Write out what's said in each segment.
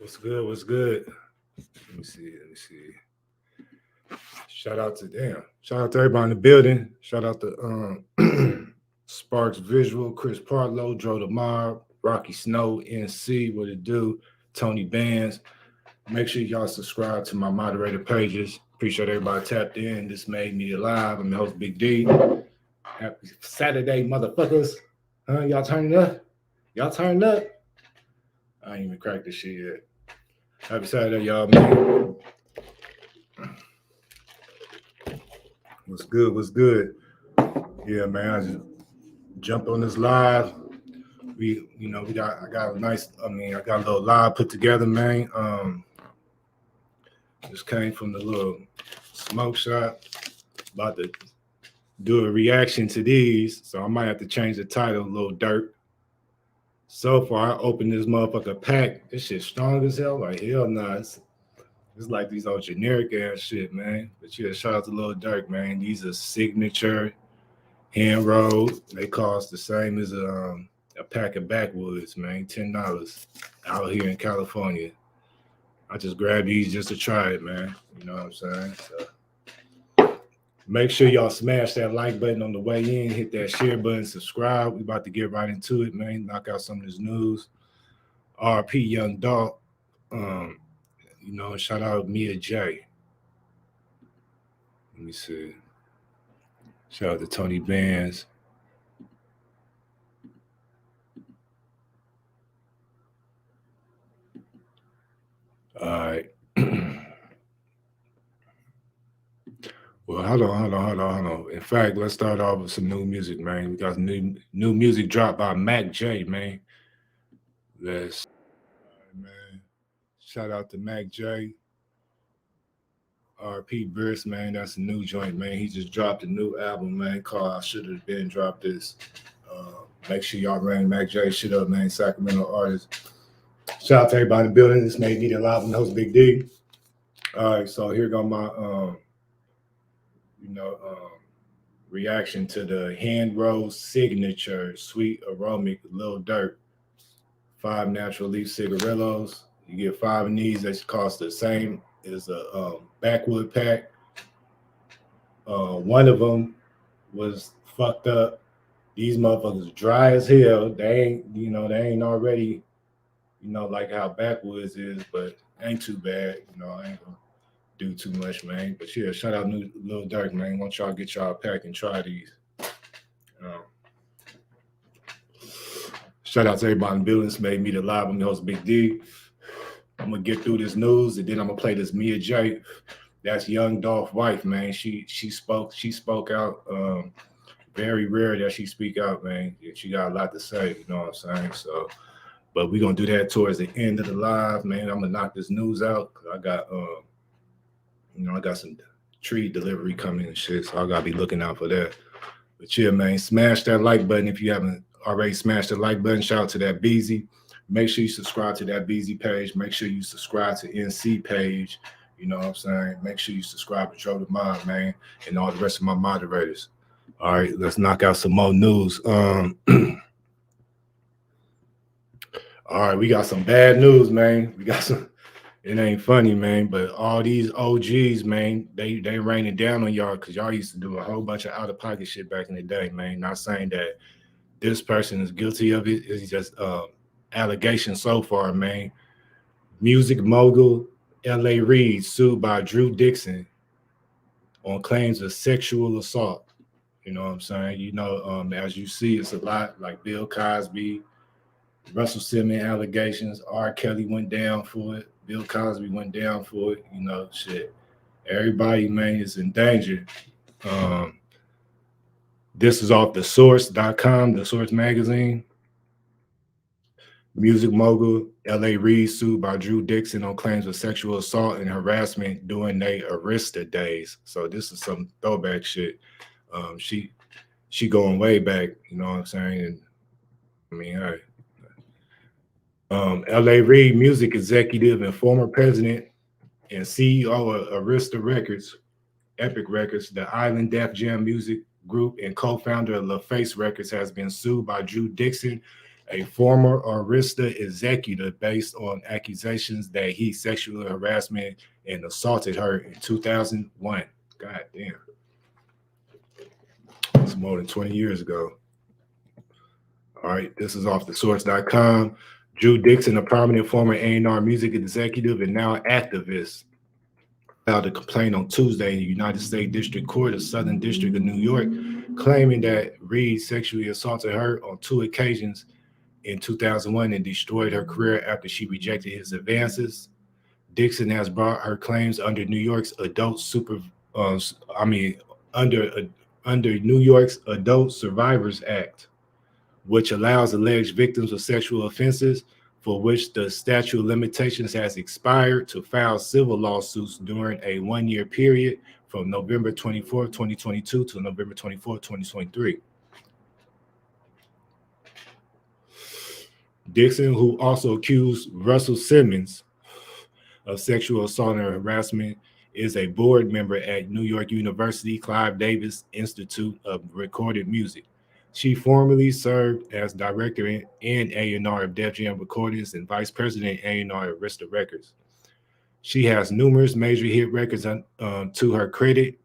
What's good? What's good? Let me see. Let me see. Shout out to everybody in the building. Shout out to Sparks Visual, Chris Partlow, Dro the Mob, Rocky Snow, NC, what it do, Tony Bands. Make sure y'all subscribe to my moderator pages. Appreciate everybody tapped in. This made me alive. I'm the host Big D. Happy Saturday, motherfuckers. Y'all turned up? Y'all turned up? I ain't even cracked this shit yet. Happy Saturday, y'all, man. What's good? What's good? Yeah, man. I just jumped on this live. I got a nice. I got a little live put together, man. Just came from the little smoke shop. About to do a reaction to these, so I might have to change the title. Lil Durk. So far, I opened this motherfucker pack. This shit strong as hell. Like hell, nah. It's like these old generic ass shit, man. But yeah, shout out to Lil Durk, man. These are signature hand rolled. They cost the same as a pack of backwoods, man. $10 out here in California. I just grabbed these just to try it, man. You know what I'm saying? So make sure y'all smash that like button on the way in. Hit that share button. Subscribe. We about to get right into it, man. Knock out some of this news. RP Young Dolph. Shout out Mia Jaye. Let me see. Shout out to Tony Bands. All right. Well, hold on. In fact, let's start off with some new music, man. We got new music dropped by Mac J, man. All right, man. Shout out to Mac J. RP Briss, man. That's a new joint, man. He just dropped a new album, man, called I Should Have Been Dropped This. Make sure y'all ring Mac J shit up, man. Sacramento artist. Shout out to everybody in the building. This made me live and host Big D. All right, so here go my reaction to the hand rolled signature sweet aromatic Lil Durk 5 natural leaf cigarillos. You get 5 of these. They cost the same as a backwood pack. One of them was fucked up. These motherfuckers dry as hell. They ain't already, like how backwoods is, but ain't too bad. I ain't gonna do too much, man. But yeah, shout out new Lil Durk, man. Want y'all get y'all a pack and try these. Shout out to everybody in the building. This made me the live. I'm the host Big D. I'm gonna get through this news and then I'm gonna play this Mia Jaye. That's Young Dolph wife, man. She spoke out. Very rare that she speak out, man. She got a lot to say, you know what I'm saying? So, but we're gonna do that towards the end of the live, man. I'm gonna knock this news out. I got I got some tree delivery coming and shit, so I gotta be looking out for that. But yeah, man, smash that like button if you haven't already smashed the like button. Shout out to that Beezy. Make sure you subscribe to that Beezy page. Make sure you subscribe to NC page. You know what I'm saying? Make sure you subscribe to Dro the Mob, man, and all the rest of my moderators. All right, let's knock out some more news. All right, we got some bad news, man. We got some. It ain't funny, man, but all these OGs, man, they raining down on y'all because y'all used to do a whole bunch of out of pocket shit back in the day, man. Not saying that this person is guilty of it. It's just allegation so far, man. Music mogul L.A. Reid sued by Drew Dixon on claims of sexual assault. You know what I'm saying? As you see, it's a lot like Bill Cosby, Russell Simmons allegations. R. Kelly went down for it. Bill Cosby went down for it. Shit. Everybody, man, is in danger. This is off thesource.com, the Source magazine. Music mogul L.A. Reid sued by Drew Dixon on claims of sexual assault and harassment during their Arista days. So this is some throwback shit. She going way back, you know what I'm saying? And L.A. Reid, music executive and former president and CEO of Arista Records, Epic Records, the Island Def Jam Music Group, and co-founder of LaFace Records, has been sued by Drew Dixon A former Arista executive based on accusations that he sexually harassment and assaulted her in 2001. God damn, it's more than 20 years ago. All right, this is off the source.com. Drew Dixon, a prominent former A&R music executive and now activist, filed a complaint on Tuesday in the United States District Court of Southern District of New York, claiming that Reed sexually assaulted her on two occasions in 2001 and destroyed her career after she rejected his advances. Dixon has brought her claims under New York's adult super, uh, I mean, under under New York's Adult Survivors Act, which allows alleged victims of sexual offenses for which the statute of limitations has expired to file civil lawsuits during a 1 year period from November 24th, 2022 to November 24th, 2023. Dixon, who also accused Russell Simmons of sexual assault and harassment, is a board member at New York University Clive Davis Institute of Recorded Music. She formerly served as director and A&R of Def Jam Recordings and vice president A&R at Arista Records. She has numerous major hit records to her credit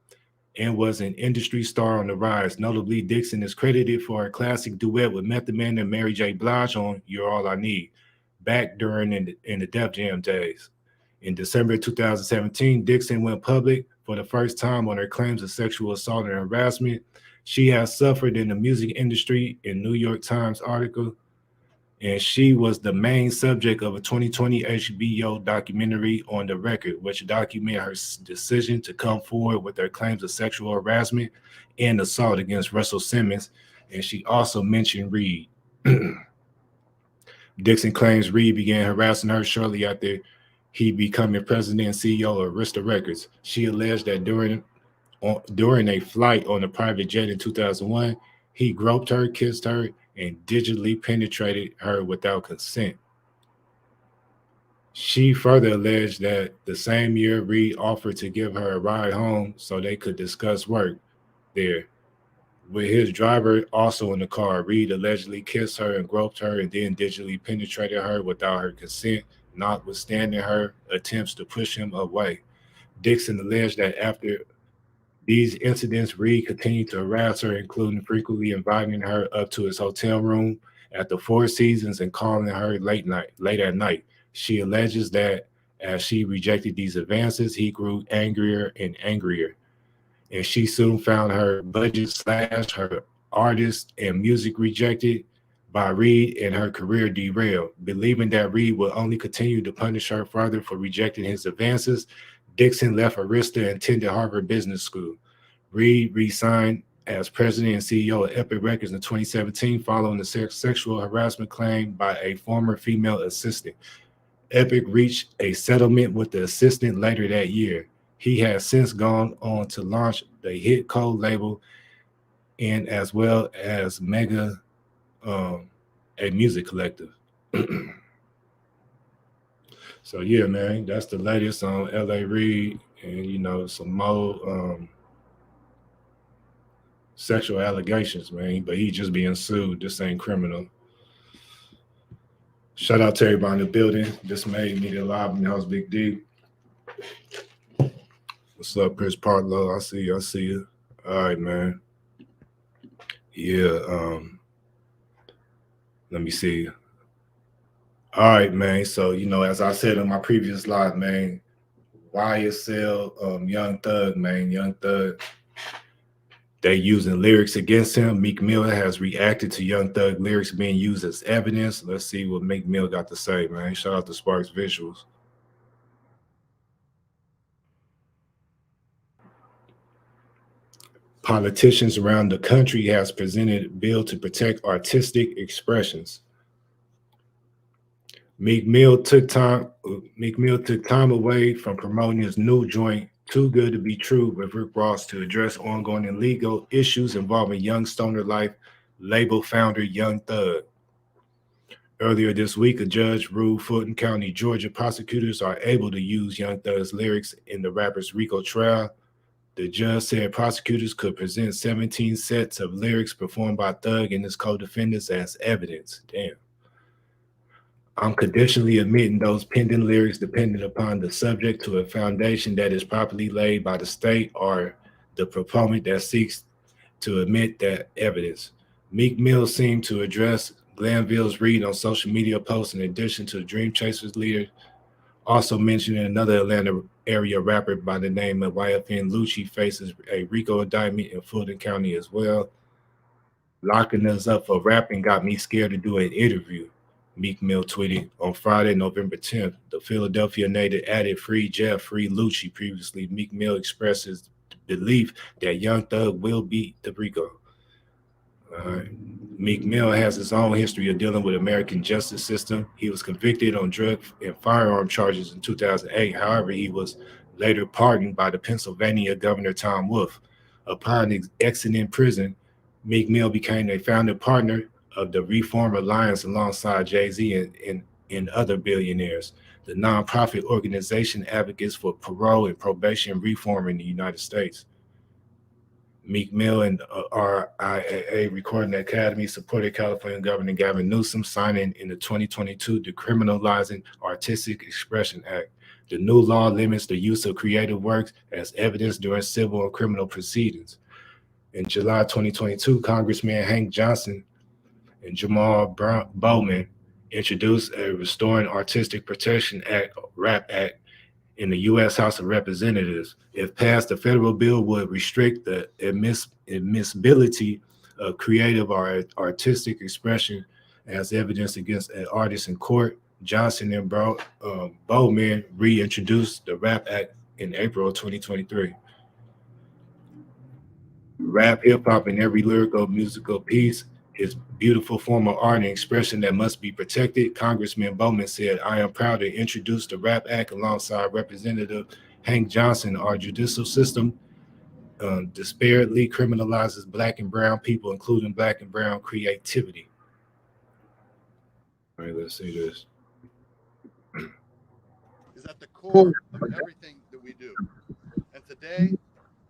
and was an industry star on the rise. Notably, Dixon is credited for a classic duet with Method Man and Mary J. Blige on "You're All I Need," back during in the Def Jam days. In December 2017, Dixon went public for the first time on her claims of sexual assault and harassment. She has suffered in the music industry in New York Times article, and she was the main subject of a 2020 HBO documentary on the record, which documented her decision to come forward with her claims of sexual harassment and assault against Russell Simmons. And she also mentioned Reed. Dixon claims Reed began harassing her shortly after he becoming president and CEO of Arista Records. She alleged that during a flight on a private jet in 2001, he groped her, kissed her, and digitally penetrated her without consent. She further alleged that the same year, Reed offered to give her a ride home so they could discuss work there. With his driver also in the car, Reed allegedly kissed her and groped her and then digitally penetrated her without her consent, notwithstanding her attempts to push him away. Dixon alleged that after these incidents, Reed continued to harass her, including frequently inviting her up to his hotel room at the Four Seasons and calling her late at night. She alleges that as she rejected these advances, he grew angrier and angrier, and she soon found her budget slashed, her artist and music rejected by Reed, and her career derailed. Believing that Reed would only continue to punish her further for rejecting his advances, Dixon left Arista and attended Harvard Business School. Reed re-signed as president and CEO of Epic Records in 2017 following the sexual harassment claim by a former female assistant. Epic reached a settlement with the assistant later that year. He has since gone on to launch the Hit Code label and as well as Mega, a music collective. So yeah, man, that's the latest on L.A. Reid, and some more sexual allegations, man. But he just being sued. This ain't criminal. Shout out to everybody in the building. This made me live in the house, Big D. What's up, Chris Partlow? I see you. I see you. All right, man. Yeah. Let me see. All right, man. So, as I said in my previous live, man, YSL, Young Thug, man, Young Thug, they using lyrics against him. Meek Mill has reacted to Young Thug lyrics being used as evidence. Let's see what Meek Mill got to say, man. Shout out to Sparks Visuals. Politicians around the country has presented a bill to protect artistic expressions. Meek Mill took time away from promoting his new joint, Too Good to Be True, with Rick Ross to address ongoing illegal issues involving Young Stoner Life label founder Young Thug. Earlier this week, a judge ruled Fulton County, Georgia prosecutors are able to use Young Thug's lyrics in the rapper's RICO trial. The judge said prosecutors could present 17 sets of lyrics performed by Thug and his co-defendants as evidence. Damn. I'm conditionally omitting those pending lyrics dependent upon the subject to a foundation that is properly laid by the state or the proponent that seeks to admit that evidence. Meek Mill seemed to address Glanville's read on social media posts in addition to Dream Chasers leader, also mentioning another Atlanta area rapper by the name of YFN Lucci faces a RICO indictment in Fulton County as well. Locking us up for rapping got me scared to do an interview. Meek Mill tweeted on Friday, November 10th. The Philadelphia native added free Jeff, free Lucci. Previously, Meek Mill expressed his belief that Young Thug will beat the RICO. Uh, Meek Mill has his own history of dealing with American justice system. He was convicted on drug and firearm charges in 2008. However, he was later pardoned by the Pennsylvania Governor Tom Wolf. Upon exiting prison, Meek Mill became a founding partner of the Reform Alliance alongside Jay-Z and other billionaires, the nonprofit organization advocates for parole and probation reform in the United States. Meek Mill and RIAA Recording Academy supported California Governor Gavin Newsom signing in the 2022 Decriminalizing Artistic Expression Act. The new law limits the use of creative works as evidence during civil and criminal proceedings. In July 2022, Congressman Hank Johnson and Jamal Bowman introduced a Restoring Artistic Protection Act, RAP Act, in the U.S. House of Representatives. If passed, the federal bill would restrict the admissibility of creative or artistic expression as evidence against an artist in court. Johnson and Bowman reintroduced the RAP Act in April of 2023. Rap, hip hop, and every lyrical musical piece is beautiful form of art and expression that must be protected. Congressman Bowman said, I am proud to introduce the RAP Act alongside Representative Hank Johnson. Our judicial system disparately criminalizes Black and brown people, including Black and brown creativity. All right, let's see this. Is at the core of everything that we do. And today,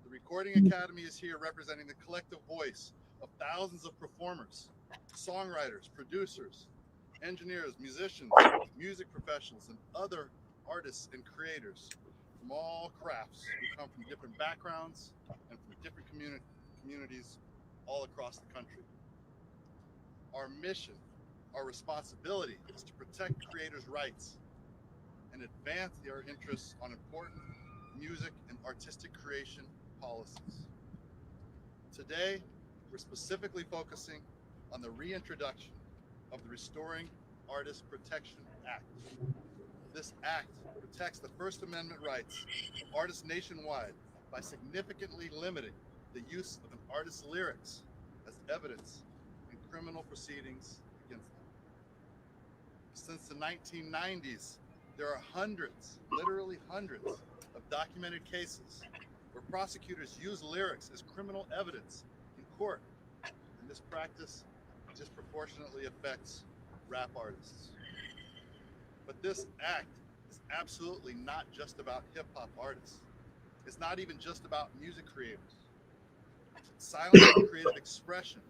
the Recording Academy is here representing the collective voice of thousands of performers, songwriters, producers, engineers, musicians, music professionals, and other artists and creators from all crafts who come from different backgrounds and from different communities all across the country. Our mission, our responsibility is to protect creators' rights and advance their interests on important music and artistic creation policies. Today, we're specifically focusing on the reintroduction of the Restoring Artist Protection Act. This act protects the First Amendment rights of artists nationwide by significantly limiting the use of an artist's lyrics as evidence in criminal proceedings against them. Since the 1990s, there are hundreds, literally hundreds, of documented cases where prosecutors use lyrics as criminal evidence in court, and this practice disproportionately affects rap artists. But this act is absolutely not just about hip-hop artists. It's not even just about music creators. Silencing creative expression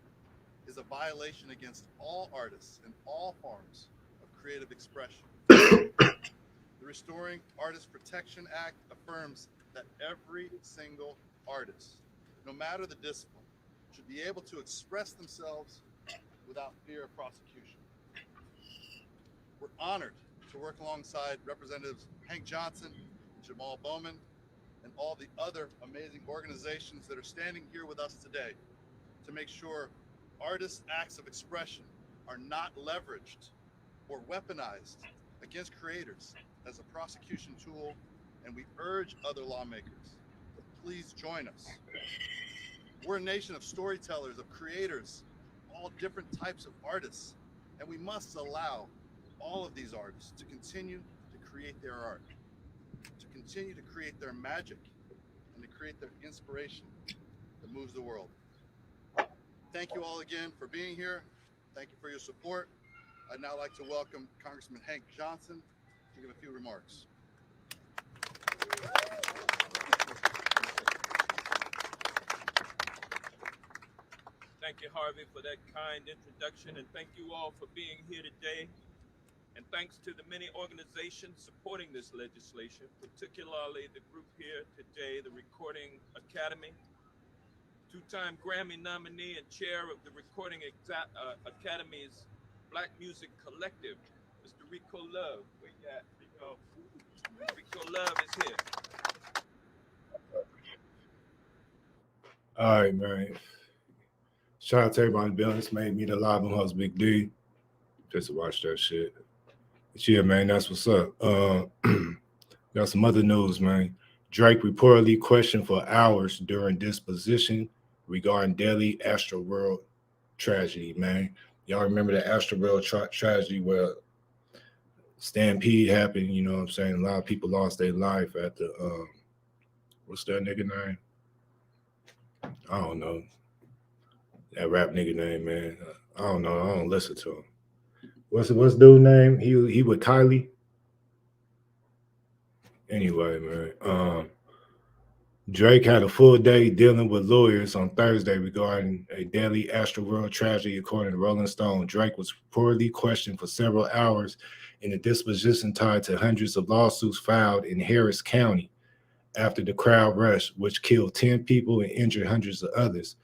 is a violation against all artists and all forms of creative expression. The Restoring Artist Protection Act affirms that every single artist, no matter the discipline, should be able to express themselves without fear of prosecution. We're honored to work alongside Representatives Hank Johnson, Jamal Bowman, and all the other amazing organizations that are standing here with us today to make sure artists' acts of expression are not leveraged or weaponized against creators as a prosecution tool, and we urge other lawmakers to please join us. We're a nation of storytellers, of creators, all different types of artists, and we must allow all of these artists to continue to create their art, to continue to create their magic, and to create their inspiration that moves the world. Thank you all again for being here. Thank you for your support. I'd now like to welcome Congressman Hank Johnson to give a few remarks. Thank you, Harvey, for that kind introduction, and thank you all for being here today And thanks to the many organizations supporting this legislation, particularly the group here today, the Recording Academy, two-time Grammy nominee and chair of the Academy's Black Music Collective, Mr. Rico Love. Where you at, Rico? Rico Love is here. All right, man. Shout out to everybody in the building. This made me the live and host Big D. Just to watch that shit. But yeah, man, that's what's up. Got some other news, man. Drake reportedly questioned for hours during disposition regarding Delhi Astroworld tragedy, man. Y'all remember the Astroworld tragedy where stampede happened, you know what I'm saying? A lot of people lost their life at the what's that nigga name? I don't know. That rap nigga name, man. I don't know. I don't listen to him. What's dude's name? He with Kylie. Anyway, man. Drake had a full day dealing with lawyers on Thursday regarding a deadly Astroworld tragedy, according to Rolling Stone. Drake was reportedly questioned for several hours in a disposition tied to hundreds of lawsuits filed in Harris County after the crowd rush, which killed 10 people and injured hundreds of others.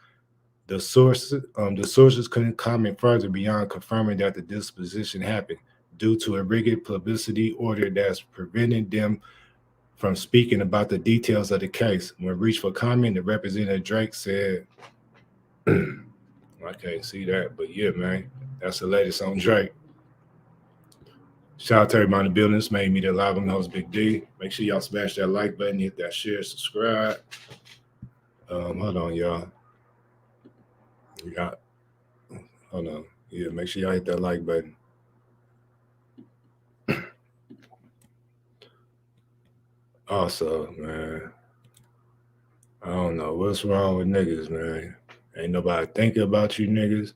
The sources couldn't comment further beyond confirming that the disposition happened due to a rigid publicity order that's preventing them from speaking about the details of the case. When reached for comment, the representative Drake said, I can't see that, but yeah, man, that's the latest on Drake. Shout out to everybody in the building. This made me the live. I'm the host, Big D. Make sure y'all smash that like button, hit that share, subscribe. Hold on, y'all. Hold on. Yeah, make sure y'all hit that like button. Also, man, I don't know what's wrong with niggas, man. Ain't nobody thinking about you niggas,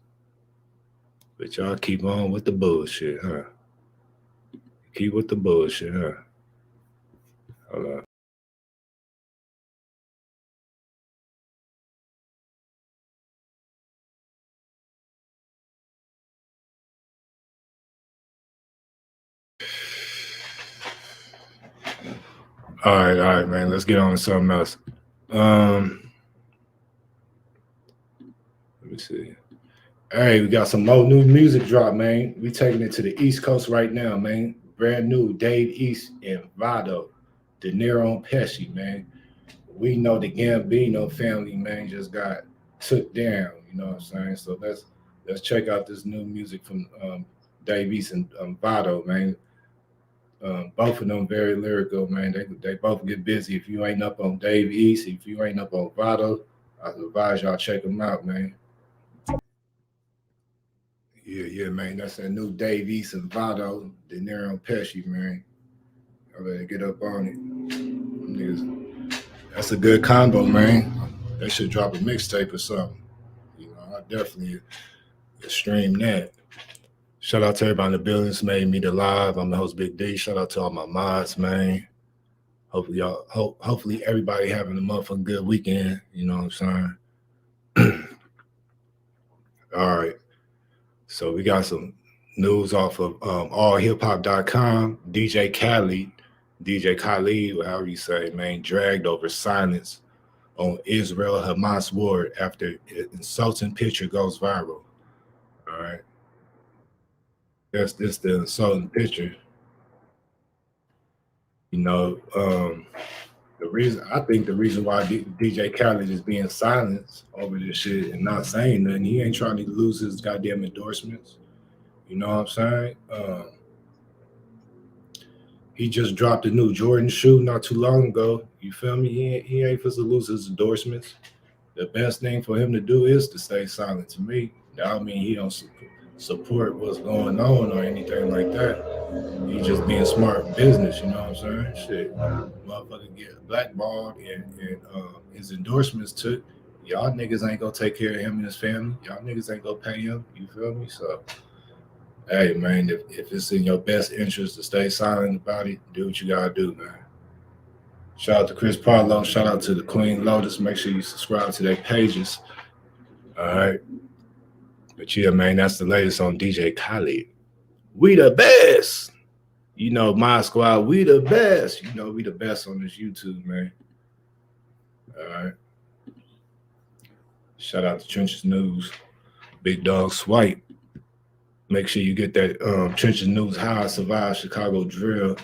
but y'all keep on with the bullshit, huh? Keep with the bullshit, huh? Hold on. All right, man. Let's get on to something else. Let me see. Hey, we got some more new music drop, man. We taking it to the East Coast right now, man. Brand new Dave East and Vado, De Niro and Pesci, man. We know the Gambino family, man, just got took down. You know what I'm saying? So let's check out this new music from Dave East and Vado, man. Both of them very lyrical, man. They both get busy. If you ain't up on Dave East, if you ain't up on Vado, I advise y'all check them out, man. Yeah, man. That's that new Dave East and Vado, De Niro and Pesci, man. I better get up on it. That's a good combo, man. They should drop a mixtape or something. You know, I definitely stream that. Shout out to everybody in the building. This made me the live. I'm the host, Big D. Shout out to all my mods, man. Hopefully everybody having a motherfucking good weekend. You know what I'm saying? All right. So we got some news off of allhiphop.com. DJ Khaled, however you say, man, dragged over silence on Israel Hamas war after insulting picture goes viral. All right. That's this the insulting picture. You know, the reason why DJ Khaled is being silenced over this shit and not saying nothing, he ain't trying to lose his goddamn endorsements. You know what I'm saying? He just dropped a new Jordan shoe not too long ago. You feel me? He ain't supposed to lose his endorsements. The best thing for him to do is to stay silent. To me, that don't mean he don't support what's going on or anything like that. He just being smart business. You know what I'm saying? Shit, motherfucker get blackballed and his endorsements took. Y'all niggas ain't gonna take care of him and his family. Y'all niggas ain't gonna pay him. You feel me? So, hey man, if it's in your best interest to stay silent about it, do what you gotta do, man. Shout out to Chris Parlow. Shout out to the Queen Lotus. Make sure you subscribe to their pages. All right. But yeah, man, that's the latest on DJ Khaled. We the best. You know, my squad, we the best. You know, we the best on this YouTube, man. All right. Shout out to Trenches News. Big Dog Swipe. Make sure you get that Trenches News How I Survived Chicago Drill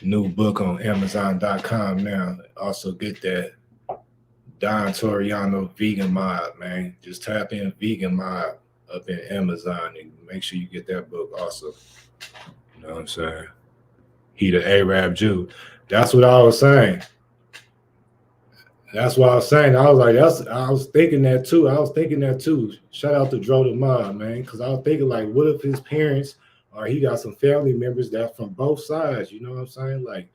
new book on Amazon.com now. Also get that Don Toriano Vegan Mob, man. Just tap in Vegan Mob up in Amazon and make sure you get that book also. You know what I'm saying? He the Arab Jew. That's what I was saying. That's what I was saying. I was like, I was thinking that too. I was thinking that too. Shout out to Dro the Mob, man. Because I was thinking, like, what if his parents or he got some family members that from both sides? You know what I'm saying? Like,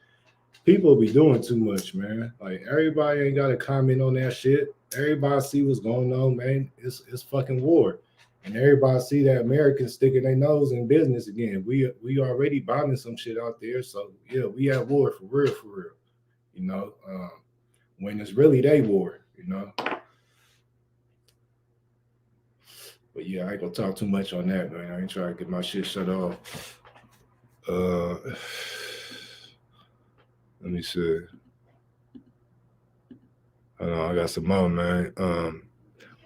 people be doing too much, man. Like, everybody ain't got to comment on that shit. Everybody see what's going on, man. It's fucking war. And everybody see that Americans sticking their nose in business again. We already bombing some shit out there. So, yeah, we at war for real, for real. You know, when it's really they war, you know. But yeah, I ain't gonna talk too much on that, man. I ain't trying to get my shit shut off. Let me see. Hold on, I got some more, man.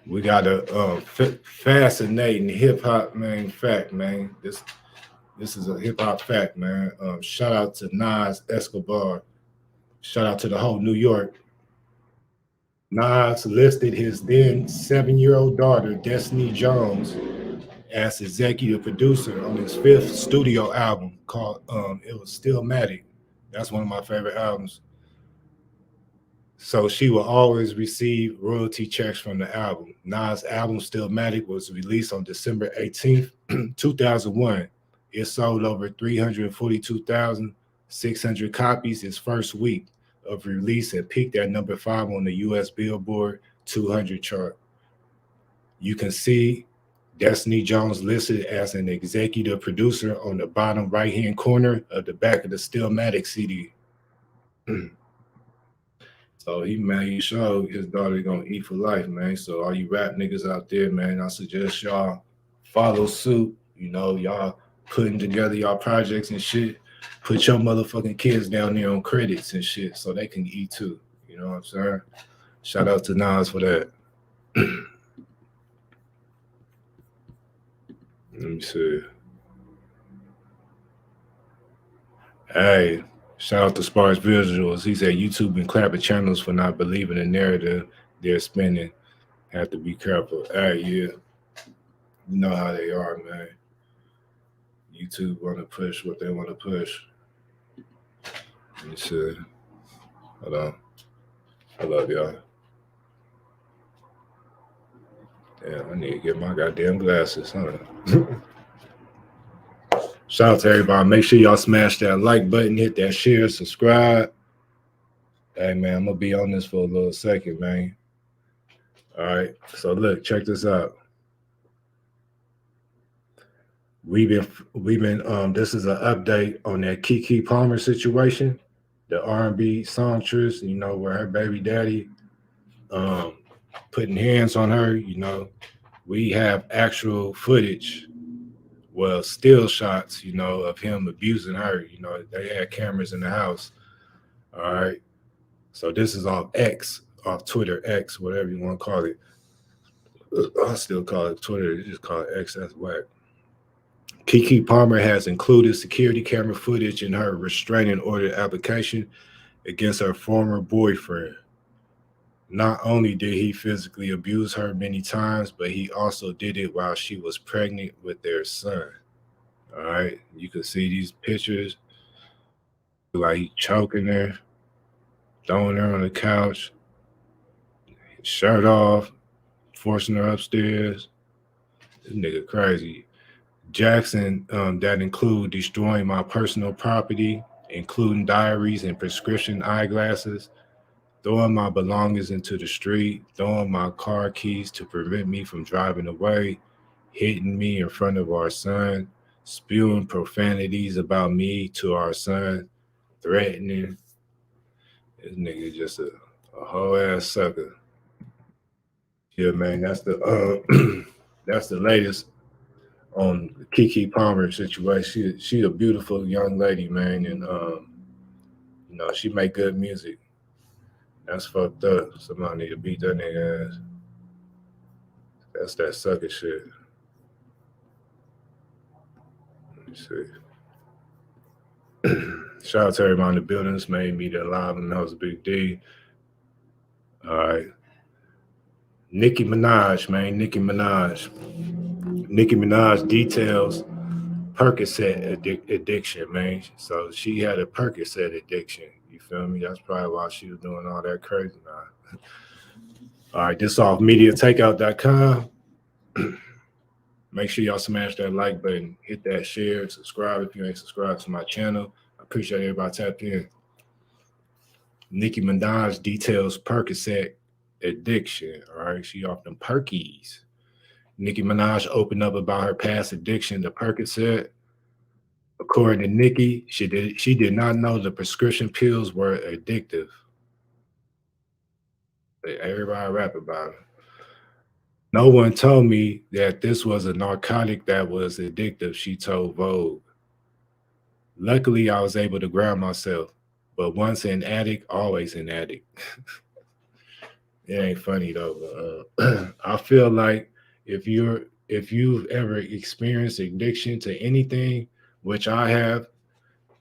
We got a fascinating hip hop man fact, man. This is a hip hop fact, man. Shout out to Nas Escobar. Shout out to the whole New York. Nas listed his then 7-year-old daughter, Destiny Jones, as executive producer on his fifth studio album called it was Stillmatic. That's one of my favorite albums. So she will always receive royalty checks from the album. Nas' album Stillmatic was released on December 18th, 2001. It sold over 342,600 copies its first week of release and peaked at number 5 on the US Billboard 200 chart. You can see Destiny Jones listed as an executive producer on the bottom right-hand corner of the back of the Stillmatic CD. So he showed his daughter gonna eat for life, man. So all you rap niggas out there, man, I suggest y'all follow suit. You know, y'all putting together y'all projects and shit. Put your motherfucking kids down there on credits and shit so they can eat too. You know what I'm saying? Shout out to Nas for that. Let me see. Hey, shout out to Sparks Visuals. He said YouTube been clapping channels for not believing the narrative they're spinning. Have to be careful. Hey, yeah. You know how they are, man. YouTube want to push what they want to push. Let me see. Hold on. I love y'all. Damn, I need to get my goddamn glasses. Hold on. Shout out to everybody. Make sure y'all smash that like button, hit that share, subscribe. Hey, man, I'm going to be on this for a little second, man. All right. So, look, check this out. We've been this is an update on that Keke Palmer situation, the R&B songstress, you know, where her baby daddy putting hands on her. You know, we have actual footage, well, still shots, you know, of him abusing her. You know, they had cameras in the house. All right. So this is off X, off Twitter, X, whatever you want to call it. I still call it Twitter. You just call it X. That's whack. Keke Palmer has included security camera footage in her restraining order application against her former boyfriend. Not only did he physically abuse her many times, but he also did it while she was pregnant with their son. All right, you can see these pictures. Like he choking her, throwing her on the couch, shirt off, forcing her upstairs. This nigga crazy. Jackson, that include destroying my personal property, including diaries and prescription eyeglasses, throwing my belongings into the street, throwing my car keys to prevent me from driving away, hitting me in front of our son, spewing profanities about me to our son, threatening. This nigga just a whole ass sucker. Yeah, man, that's the that's the latest on Kiki Palmer situation. She a beautiful young lady, man, and she make good music. That's fucked up. Somebody need to beat that nigga ass. That's that sucker shit. Let me see. Shout out to everybody in the buildings. Made me that live and that was a big D. All right. Nicki Minaj, man. Nicki Minaj. Nicki Minaj details Percocet addiction, man. So she had a Percocet addiction. You feel me? That's probably why she was doing all that crazy now. All right, this off mediatakeout.com. Make sure y'all smash that like button, hit that share, subscribe if you ain't subscribed to my channel. I appreciate everybody tapped in. Nicki Minaj details Percocet addiction. All right, she off them perkies. Nicki Minaj opened up about her past addiction to Percocet. According to Nicki, she did not know the prescription pills were addictive. Everybody rap about it. No one told me that this was a narcotic that was addictive, she told Vogue. Luckily, I was able to ground myself, but once an addict, always an addict. It ain't funny though. But, I feel like if you've ever experienced addiction to anything, which I have,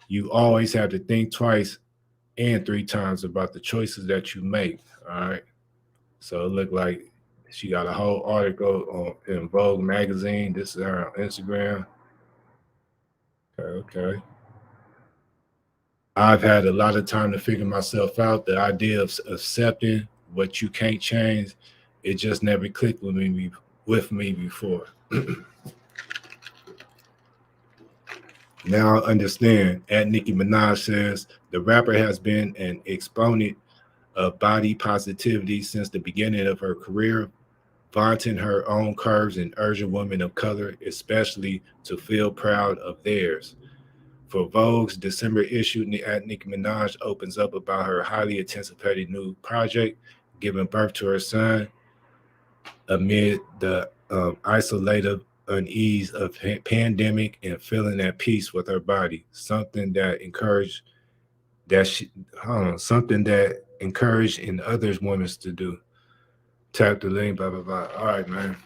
you always have to think twice and three times about the choices that you make. All right. So it looked like she got a whole article in Vogue magazine. This is her on Instagram. Okay, okay. I've had a lot of time to figure myself out. The idea of accepting what you can't change, it just never clicked with me before. Now I understand. At Nicki Minaj says the rapper has been an exponent of body positivity since the beginning of her career, vaunting her own curves and urging women of color, especially, to feel proud of theirs. For Vogue's December issue, at Nicki Minaj opens up about her highly anticipated new project, giving birth to her son amid the isolated unease of pandemic and feeling at peace with her body. Something that encouraged in others women to do. Tap the link, blah blah blah. All right, man.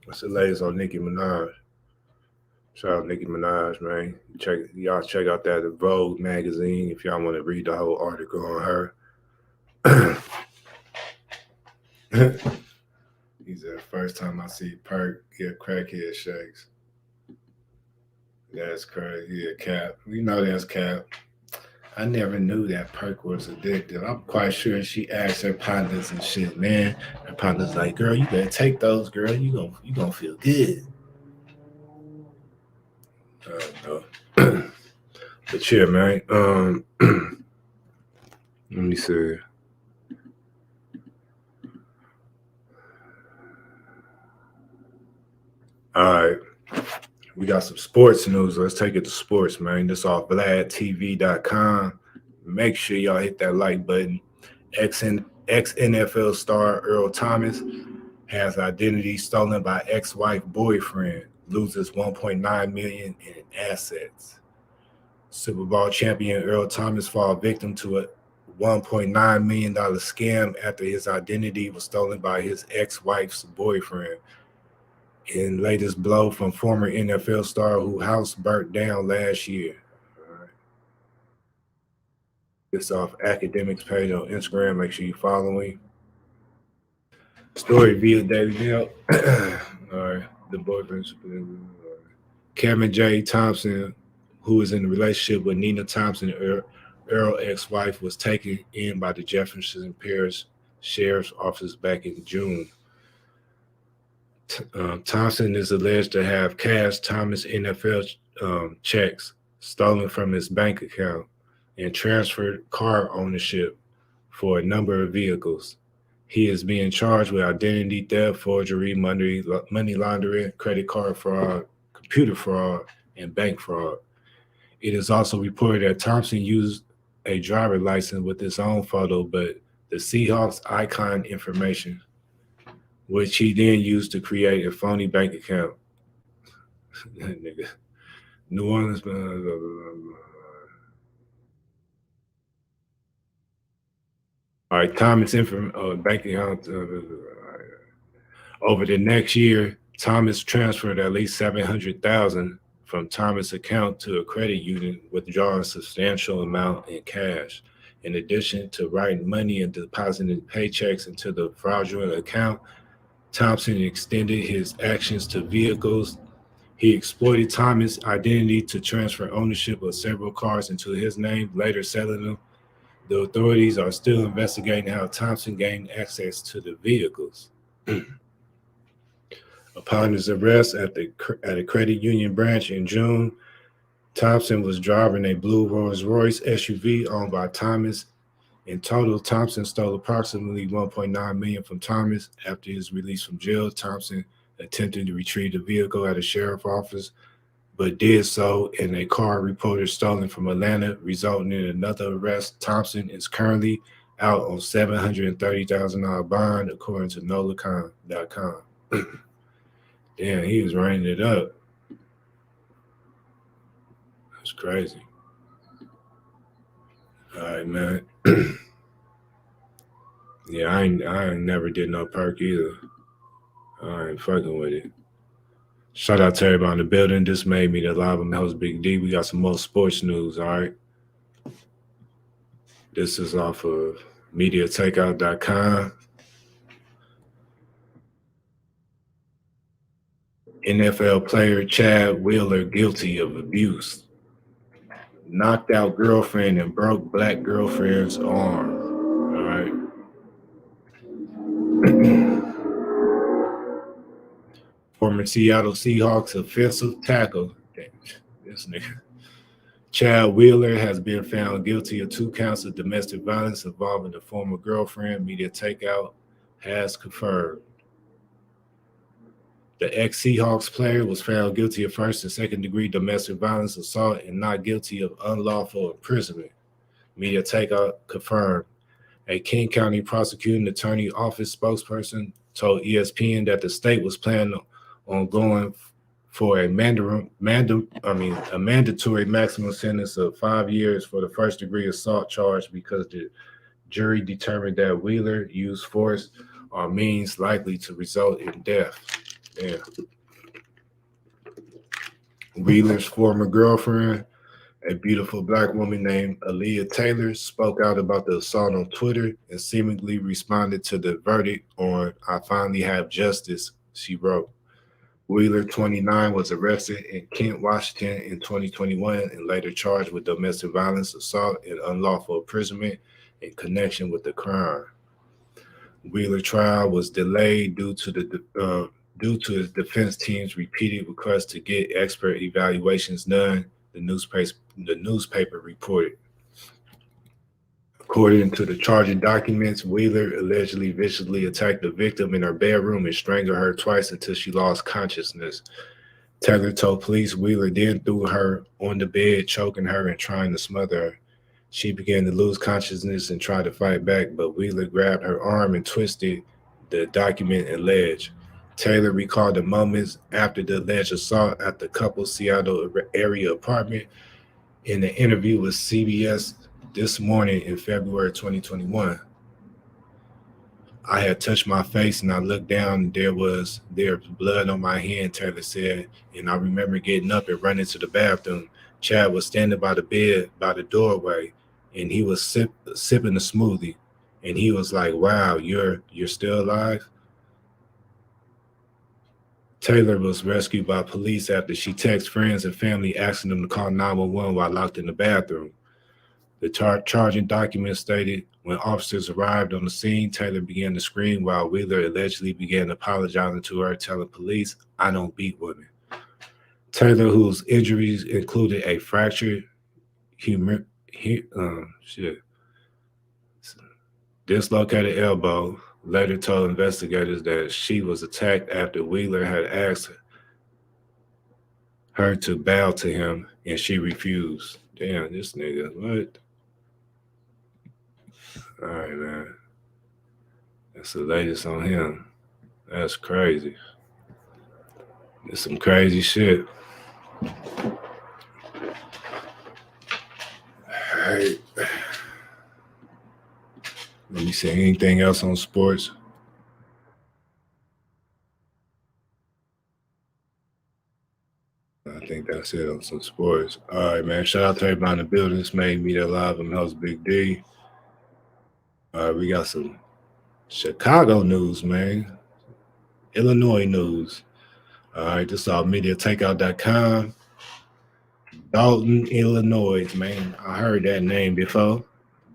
What's the latest on Nicki Minaj? Shout out Nicki Minaj, man. Check out that Vogue magazine if y'all want to read the whole article on her. He said, first time I see Perk get crackhead shakes. That's crazy. Yeah, Cap. You know that's Cap. I never knew that Perk was addictive. I'm quite sure she asked her partners and shit, man. Her partners like, girl, you better take those, girl. You gonna feel good. No. But yeah, man. Let me see. All right. We got some sports news. Let's take it to sports, man. This off VladTV.com. Make sure y'all hit that like button. Ex-NFL star Earl Thomas has identity stolen by ex-wife boyfriend. Loses 1.9 million in assets. Super Bowl champion Earl Thomas fall victim to a $1.9 million scam after his identity was stolen by his ex-wife's boyfriend. In latest blow from former NFL star whose house burnt down last year. All right. This off academics page on Instagram. Make sure you follow me. Story via Daily Mail. All right. The boyfriend. Kevin J. Thompson, who is in a relationship with Nina Thompson, Earl ex-wife, was taken in by the Jefferson Parish Sheriff's Office back in June. Thompson is alleged to have cashed Thomas NFL checks stolen from his bank account and transferred car ownership for a number of vehicles. He is being charged with identity theft, forgery, money laundering, credit card fraud, computer fraud, and bank fraud. It is also reported that Thompson used a driver license with his own photo, but the Seahawks icon information which he then used to create a phony bank account. That nigga. New Orleans. All right, Thomas bank account. Over the next year, Thomas transferred at least 700,000 from Thomas' account to a credit union, withdrawing a substantial amount in cash. In addition to writing money and depositing paychecks into the fraudulent account, Thompson extended his actions to vehicles. He exploited Thomas' identity to transfer ownership of several cars into his name, later selling them. The authorities are still investigating how Thompson gained access to the vehicles. Upon his arrest at a credit union branch in June, Thompson was driving a blue Rolls-Royce SUV owned by Thomas. In total, Thompson stole approximately 1.9 million from Thomas. After his release from jail, Thompson attempted to retrieve the vehicle at a sheriff's office, but did so in a car reported stolen from Atlanta, resulting in another arrest. Thompson is currently out on $730,000 bond, according to NOLAcom.com. Damn, he was running it up. That's crazy. All right, man. Yeah, I ain't never did no perk either. I ain't fucking with it. Shout out to everybody in the building. This made me the live. I'm host Big D. We got some more sports news, all right? This is off of MediaTakeout.com. NFL player Chad Wheeler guilty of abuse. Knocked out girlfriend and broke black girlfriend's arm. All right. Former Seattle Seahawks offensive tackle. Damn, this nigga. Chad Wheeler has been found guilty of 2 counts of domestic violence involving a former girlfriend. Media Takeout has confirmed. The ex-Seahawks player was found guilty of first and second degree domestic violence assault and not guilty of unlawful imprisonment. Media Takeout confirmed. A King County prosecuting attorney office spokesperson told ESPN that the state was planning on going for a mandatory maximum sentence of 5 years for the first degree assault charge because the jury determined that Wheeler used force or means likely to result in death. Yeah. Wheeler's former girlfriend, a beautiful black woman named Aaliyah Taylor, spoke out about the assault on Twitter and seemingly responded to the verdict on "I finally have justice," she wrote. Wheeler, 29, was arrested in Kent, Washington in 2021 and later charged with domestic violence, assault, and unlawful imprisonment in connection with the crime. Wheeler trial was delayed due to his defense team's repeated request to get expert evaluations done, the newspaper reported. According to the charging documents, Wheeler allegedly viciously attacked the victim in her bedroom and strangled her twice until she lost consciousness. Taylor told police Wheeler then threw her on the bed, choking her and trying to smother her. She began to lose consciousness and tried to fight back, but Wheeler grabbed her arm and twisted, the document alleged. Taylor recalled the moments after the alleged assault at the couple's Seattle area apartment in an interview with CBS This Morning in February 2021. I had touched my face and I looked down and there was blood on my hand, Taylor said, and I remember getting up and running to the bathroom. Chad was standing by the bed, by the doorway, and he was sipping a smoothie. And he was like, "Wow, you're still alive?" Taylor was rescued by police after she texted friends and family asking them to call 911 while locked in the bathroom. The charging document stated, when officers arrived on the scene, Taylor began to scream while Wheeler allegedly began apologizing to her, telling police, "I don't beat women." Taylor, whose injuries included a fractured dislocated elbow, later told investigators that she was attacked after Wheeler had asked her to bow to him and she refused. Damn, this nigga, what? All right, man. That's the latest on him. That's crazy. It's some crazy shit. All right. Let me see anything else on sports. I think that's it on some sports. All right, man. Shout out to everybody in the building. This made me live. I'm host Big D. All right, we got some Chicago news, man. Illinois news. All right, this is all MediaTakeout.com. Dalton, Illinois, man. I heard that name before.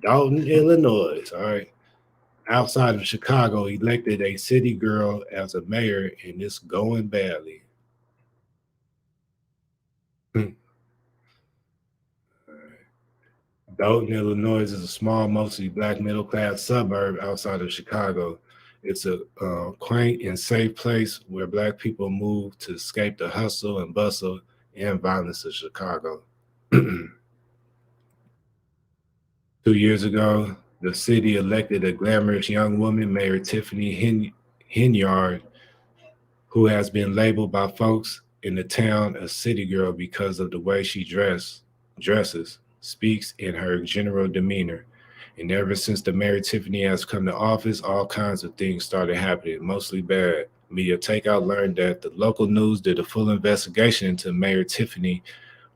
Dalton, Illinois. All right. Outside of Chicago, elected a city girl as a mayor, and it's going badly. Dalton, Illinois is a small, mostly black middle class suburb outside of Chicago. It's a quaint and safe place where black people move to escape the hustle and bustle and violence of Chicago. 2 years ago, the city elected a glamorous young woman, Mayor Tiffany Henyard, who has been labeled by folks in the town a city girl because of the way she dresses, speaks, and her general demeanor. And ever since the Mayor Tiffany has come to office, all kinds of things started happening, mostly bad. Media Takeout learned that the local news did a full investigation into Mayor Tiffany,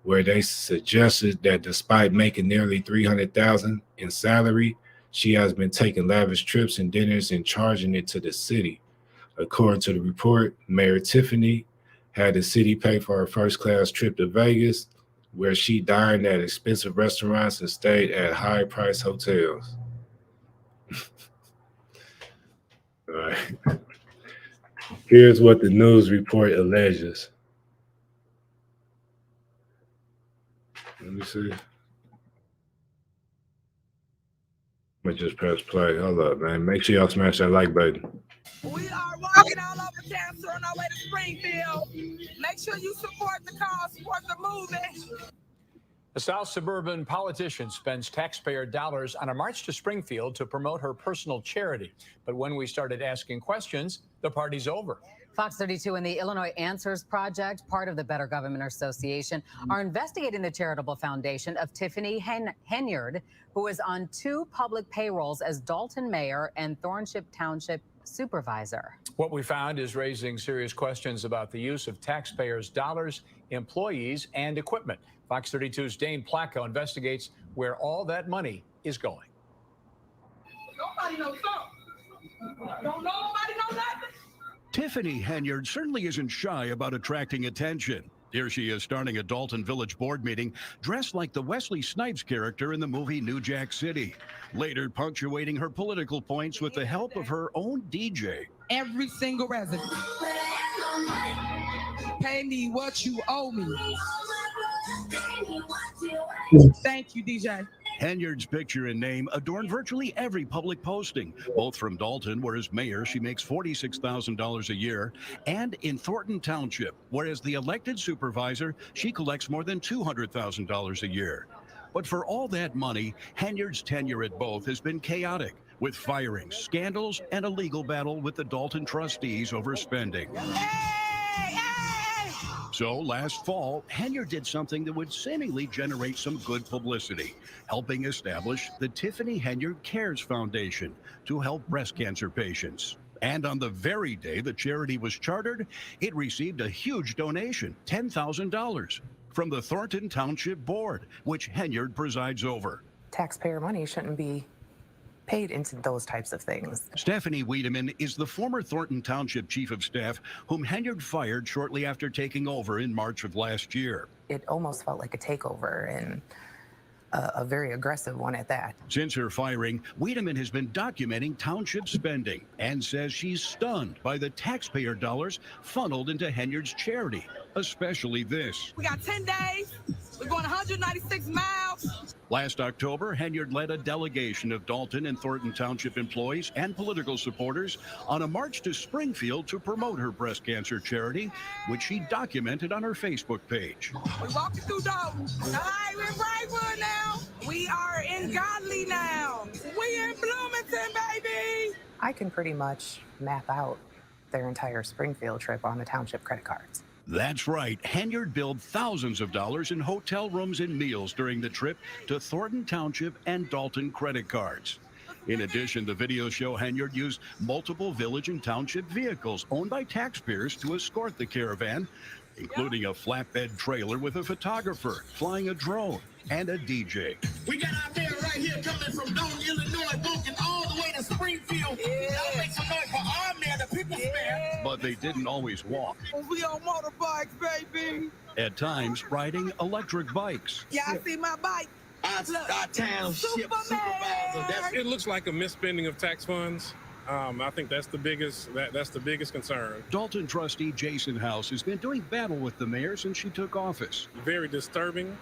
where they suggested that despite making nearly $300,000 in salary, she has been taking lavish trips and dinners and charging it to the city. According to the report, Mayor Tiffany had the city pay for her first-class trip to Vegas, where she dined at expensive restaurants and stayed at high-priced hotels. All right. Here's what the news report alleges. Let me see. I'm gonna just press play. Hold up, man. Make sure y'all smash that like button. We are walking all over campus on our way to Springfield. Make sure you support the cause, support the movement. A South suburban politician spends taxpayer dollars on a march to Springfield to promote her personal charity. But when we started asking questions, the party's over. Fox 32 and the Illinois Answers Project, part of the Better Government Association, are investigating the charitable foundation of Tiffany Henyard, who is on 2 public payrolls as Dalton mayor and Thornship Township supervisor. What we found is raising serious questions about the use of taxpayers' dollars, employees, and equipment. Fox 32's Dane Placco investigates where all that money is going. Nobody knows something. Don't nobody know nothing. Tiffany Henyard certainly isn't shy about attracting attention. Here she is starting a Dalton Village board meeting dressed like the Wesley Snipes character in the movie New Jack City, later punctuating her political points with the help of her own DJ. Every single resident. Pay me what you owe me. Thank you, DJ. Henyard's picture and name adorn virtually every public posting, both from Dalton, where as mayor she makes $46,000 a year, and in Thornton Township, where as the elected supervisor she collects more than $200,000 a year. But for all that money, Henyard's tenure at both has been chaotic, with firings, scandals, and a legal battle with the Dalton trustees over spending. So last fall, Henyard did something that would seemingly generate some good publicity, helping establish the Tiffany Henyard Cares Foundation to help breast cancer patients. And on the very day the charity was chartered, it received a huge donation, $10,000, from the Thornton Township Board, which Henyard presides over. Taxpayer money shouldn't be paid into those types of things. Stephanie Wiedemann is the former Thornton Township Chief of Staff, whom Henyard fired shortly after taking over in March of last year. It almost felt like a takeover, and a very aggressive one at that. Since her firing, Wiedemann has been documenting township spending and says she's stunned by the taxpayer dollars funneled into Henyard's charity, especially this. We got 10 days. We're going 196 miles. Last October, Henyard led a delegation of Dalton and Thornton Township employees and political supporters on a march to Springfield to promote her breast cancer charity, which she documented on her Facebook page. We're walking through Dalton. Hi, we're in Brightwood now. We are in Godly now. We in Bloomington, baby. I can pretty much map out their entire Springfield trip on the township credit cards. That's right. Henyard billed thousands of dollars in hotel rooms and meals during the trip to Thornton Township and Dalton credit cards. In addition, the videos show Henyard used multiple village and township vehicles owned by taxpayers to escort the caravan, including a flatbed trailer with a photographer, flying a drone, and a DJ. We got our mayor right here coming from Dalton, Illinois, walking all the way to Springfield. Y'all make some noise for our mayor, the people's mayor. But they didn't always walk. We on motorbikes, baby. At times, riding electric bikes. Y'all see my bike? Our township supervisor. It looks like a misspending of tax funds. I think that's the biggest concern. Dalton trustee Jason House has been doing battle with the mayor since she took office. Very disturbing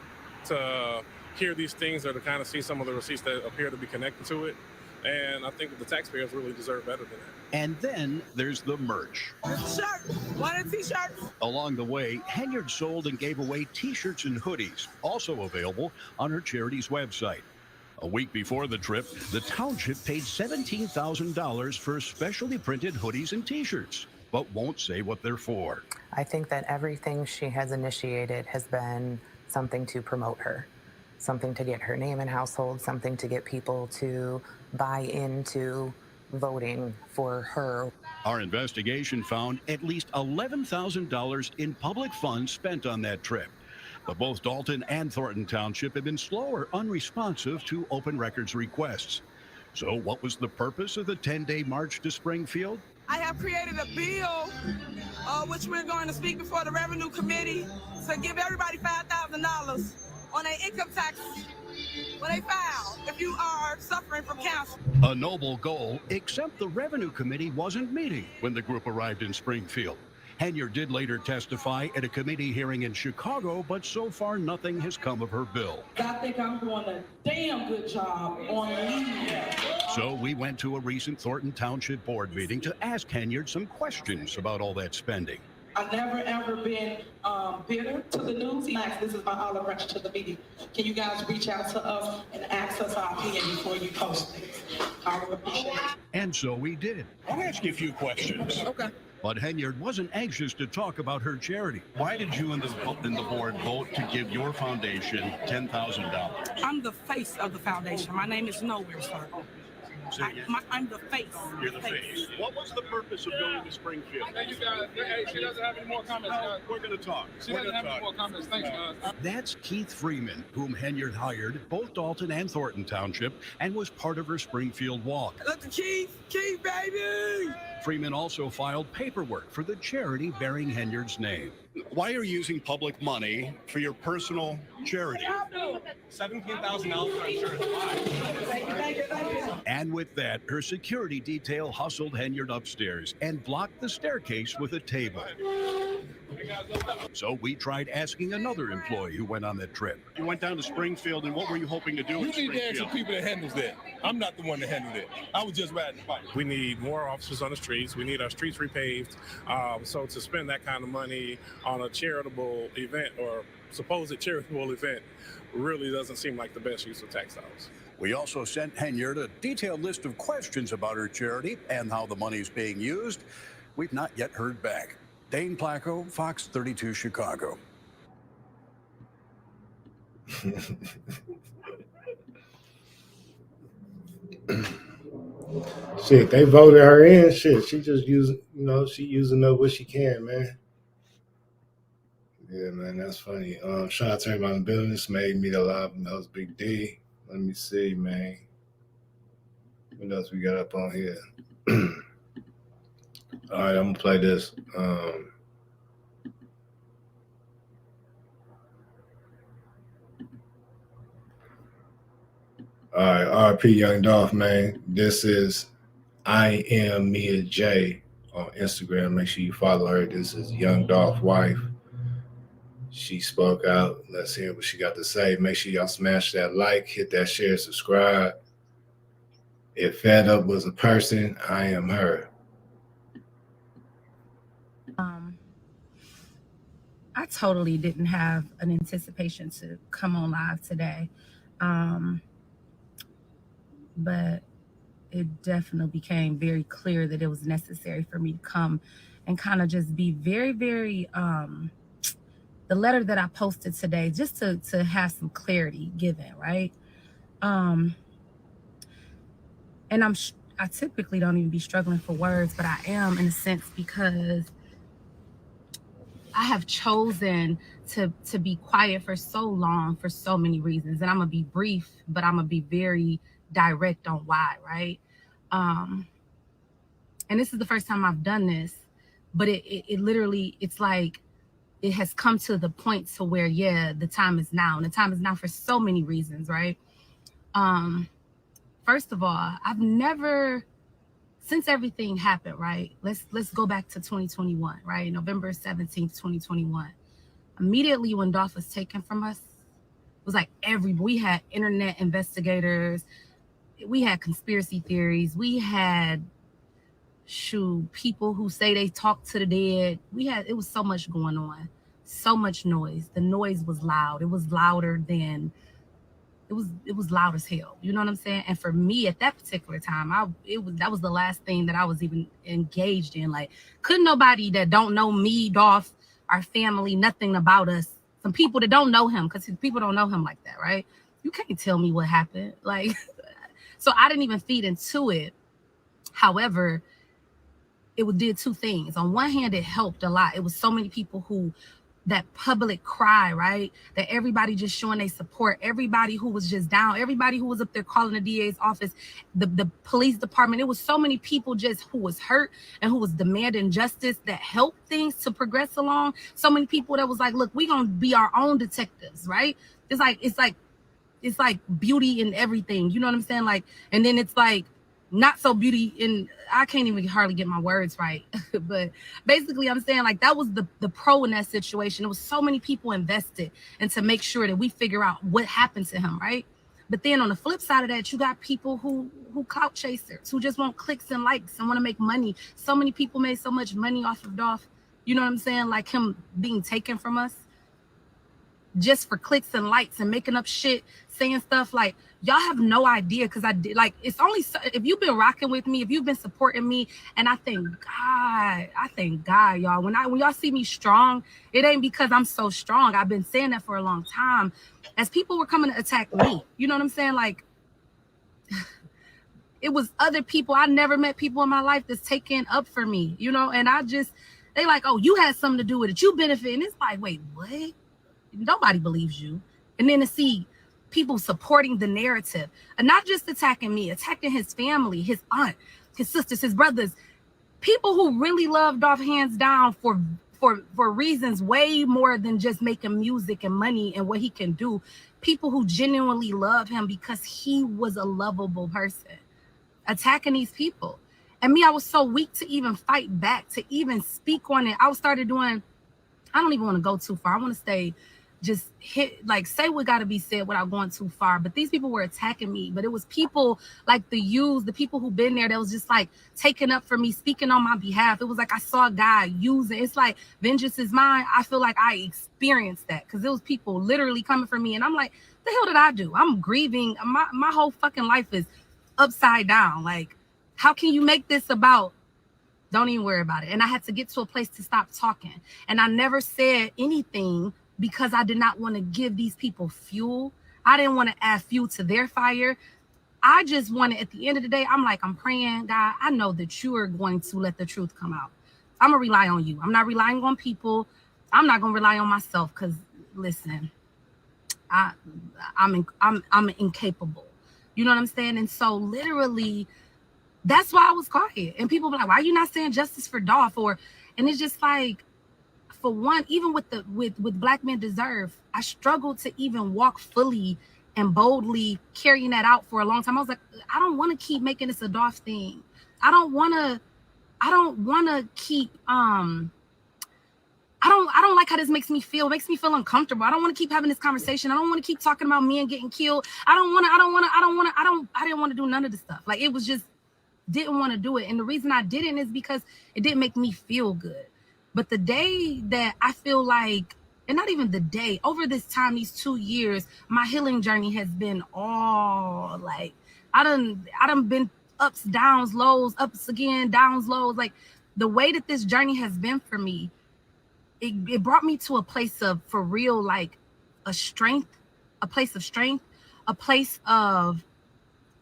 to hear these things or to kind of see some of the receipts that appear to be connected to it. And I think the taxpayers really deserve better than that. And then there's the merch. Shirt. Want a t-shirt? Along the way, Henyard sold and gave away t-shirts and hoodies, also available on her charity's website. A week before the trip, the township paid $17,000 for specially printed hoodies and t-shirts, but won't say what they're for. I think that everything she has initiated has been something to promote her, something to get her name in household, something to get people to buy into voting for her. Our investigation found at least $11,000 in public funds spent on that trip. But both Dalton and Thornton Township have been slow or unresponsive to open records requests. So what was the purpose of the 10-day march to Springfield? I have created a bill, which we're going to speak before the Revenue Committee, to give everybody $5,000 on their income tax when they file, if you are suffering from cancer. A noble goal, except the Revenue Committee wasn't meeting when the group arrived in Springfield. Henyard did later testify at a committee hearing in Chicago, but so far nothing has come of her bill. I think I'm doing a damn good job on media. So we went to a recent Thornton Township board meeting to ask Henyard some questions about all that spending. I've never ever been bitter to the news. This is my olive branch to the media. Can you guys reach out to us and ask us our opinion before you post things? I would appreciate it. And so we did. I'll ask you a few questions. Okay. But Henyard wasn't anxious to talk about her charity. Why did you and the board vote to give your foundation $10,000? I'm the face of the foundation. My name is nowhere, sir. I'm the face. You're the face. What was the purpose of going to Springfield? She doesn't have any more comments. We're going to talk. She doesn't have any more comments. Thanks, That's Keith Freeman, whom Henyard hired, both Dalton and Thornton Township, and was part of her Springfield walk. Look at Keith, baby! Freeman also filed paperwork for the charity bearing Henyard's name. Why are you using public money for your personal charity? $17,000 for insurance. Why? And with that, her security detail hustled Henyard upstairs and blocked the staircase with a table. So we tried asking another employee who went on that trip. You went down to Springfield, and what were you hoping to do in You need to ask the Springfield? people that handles that. I'm not the one that handled it. I was just riding the bike. We need more officers on the streets. We need our streets repaved. So to spend that kind of money on a charitable event or supposed charitable event really doesn't seem like the best use of tax dollars. We also sent Henyard a detailed list of questions about her charity and how the money is being used. We've not yet heard back. Dane Placco, Fox 32 Chicago. Shit, they voted her in. Shit, she just using, she using up what she can, man. Yeah, man, that's funny. Shout out to everybody in the building. This made me alive, and that was Big D. Let me see, man. What else we got up on here? All right, I'm gonna play this. All right, RP Young Dolph, man. This is I Am Mia Jaye on Instagram. Make sure you follow her. This is Young Dolph's wife. She spoke out. Let's hear what she got to say. Make sure y'all smash that like, hit that share, subscribe. If Fed Up was a person, I am her. I totally didn't have an anticipation to come on live today. But it definitely became very clear that it was necessary for me to come and kind of just be very, very, the letter that I posted today, just to have some clarity given, right? And I typically don't even be struggling for words, but I am in a sense because I have chosen to be quiet for so long for so many reasons. And I'm gonna be brief, but I'm gonna be very direct on why, right? And this is the first time I've done this, but it literally, it's like it has come to the point to where, yeah, the time is now. And the time is now for so many reasons, right? First of all, I've never, since everything happened, right? Let's go back to 2021, right? November 17th, 2021. Immediately when Dolph was taken from us, it was like we had internet investigators, we had conspiracy theories, we had people who say they talk to the dead. It was so much going on, so much noise. The noise was loud. It was louder than it was loud as hell. You know what I'm saying? And for me at that particular time, that was the last thing that I was even engaged in. Like, couldn't nobody that don't know me, Dolph, our family, nothing about us, some people that don't know him, because people don't know him like that, right? You can't tell me what happened. Like, so I didn't even feed into it. However, it did two things. On one hand, it helped a lot. It was so many people who, that public cry, right? That everybody just showing their support, everybody who was just down, everybody who was up there calling the DA's office, the police department. It was so many people just who was hurt and who was demanding justice that helped things to progress along. So many people that was like, look, we gonna be our own detectives, right? It's like beauty in everything. You know what I'm saying? Like, and then it's like, not so beauty in, I can't even hardly get my words right. But basically I'm saying, like, that was the pro in that situation. There was so many people invested and to make sure that we figure out what happened to him, right? But then on the flip side of that, you got people who clout chasers, who just want clicks and likes and want to make money. So many people made so much money off of Dolph, you know what I'm saying? Like him being taken from us just for clicks and likes and making up shit, saying stuff like, y'all have no idea, because I did, like, it's only if you've been rocking with me, if you've been supporting me, and I thank God, y'all. When y'all see me strong, it ain't because I'm so strong. I've been saying that for a long time. As people were coming to attack me, you know what I'm saying? Like, it was other people. I never met people in my life that's taken up for me, you know, and they like, oh, you had something to do with it. You benefit. And it's like, wait, what? Nobody believes you. And then to see people supporting the narrative and not just attacking me, attacking his family, his aunt, his sisters, his brothers, people who really love Dolph hands down for reasons way more than just making music and money and what he can do. People who genuinely love him because he was a lovable person, attacking these people. And me, I was so weak to even fight back, to even speak on it. I started doing, I don't even want to go too far. I want to stay, just hit, like, say what got to be said without going too far. But these people were attacking me. But it was people like the people who've been there that was just like taking up for me, speaking on my behalf. It was like I saw a guy using, it's like vengeance is mine. I feel like I experienced that because there was people literally coming for me. And I'm like, the hell did I do? I'm grieving. My whole fucking life is upside down. Like, how can you make this about? Don't even worry about it. And I had to get to a place to stop talking. And I never said anything because I did not want to give these people fuel. I didn't want to add fuel to their fire. I just wanted, at the end of the day, I'm like, I'm praying, God, I know that you are going to let the truth come out. I'm going to rely on you. I'm not relying on people. I'm not going to rely on myself because, listen, I'm incapable. You know what I'm saying? And so literally, that's why I was quiet. And people were like, why are you not saying justice for Dolph? And it's just like, for one, even with Black Men Deserve, I struggled to even walk fully and boldly carrying that out for a long time. I was like, I don't want to keep making this a Dolph thing. I don't want to keep, I don't like how this makes me feel. It makes me feel uncomfortable. I don't want to keep having this conversation. I don't want to keep talking about men getting killed. I didn't want to do none of this stuff. Like, it was just, didn't want to do it. And the reason I didn't is because it didn't make me feel good. But the day that I feel like, and not even the day, over this time, these 2 years, my healing journey has been all like, I done been ups, downs, lows, ups again, downs, lows. Like the way that this journey has been for me, it brought me to a place of, for real, like a strength, a place of strength, a place of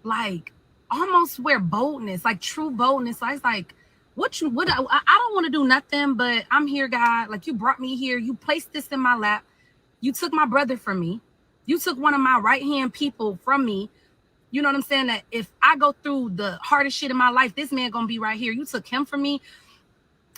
like almost where boldness, like true boldness. I was like, I don't want to do nothing, but I'm here, God. Like you brought me here. You placed this in my lap. You took my brother from me. You took one of my right-hand people from me. You know what I'm saying? That if I go through the hardest shit in my life, this man gonna be right here. You took him from me.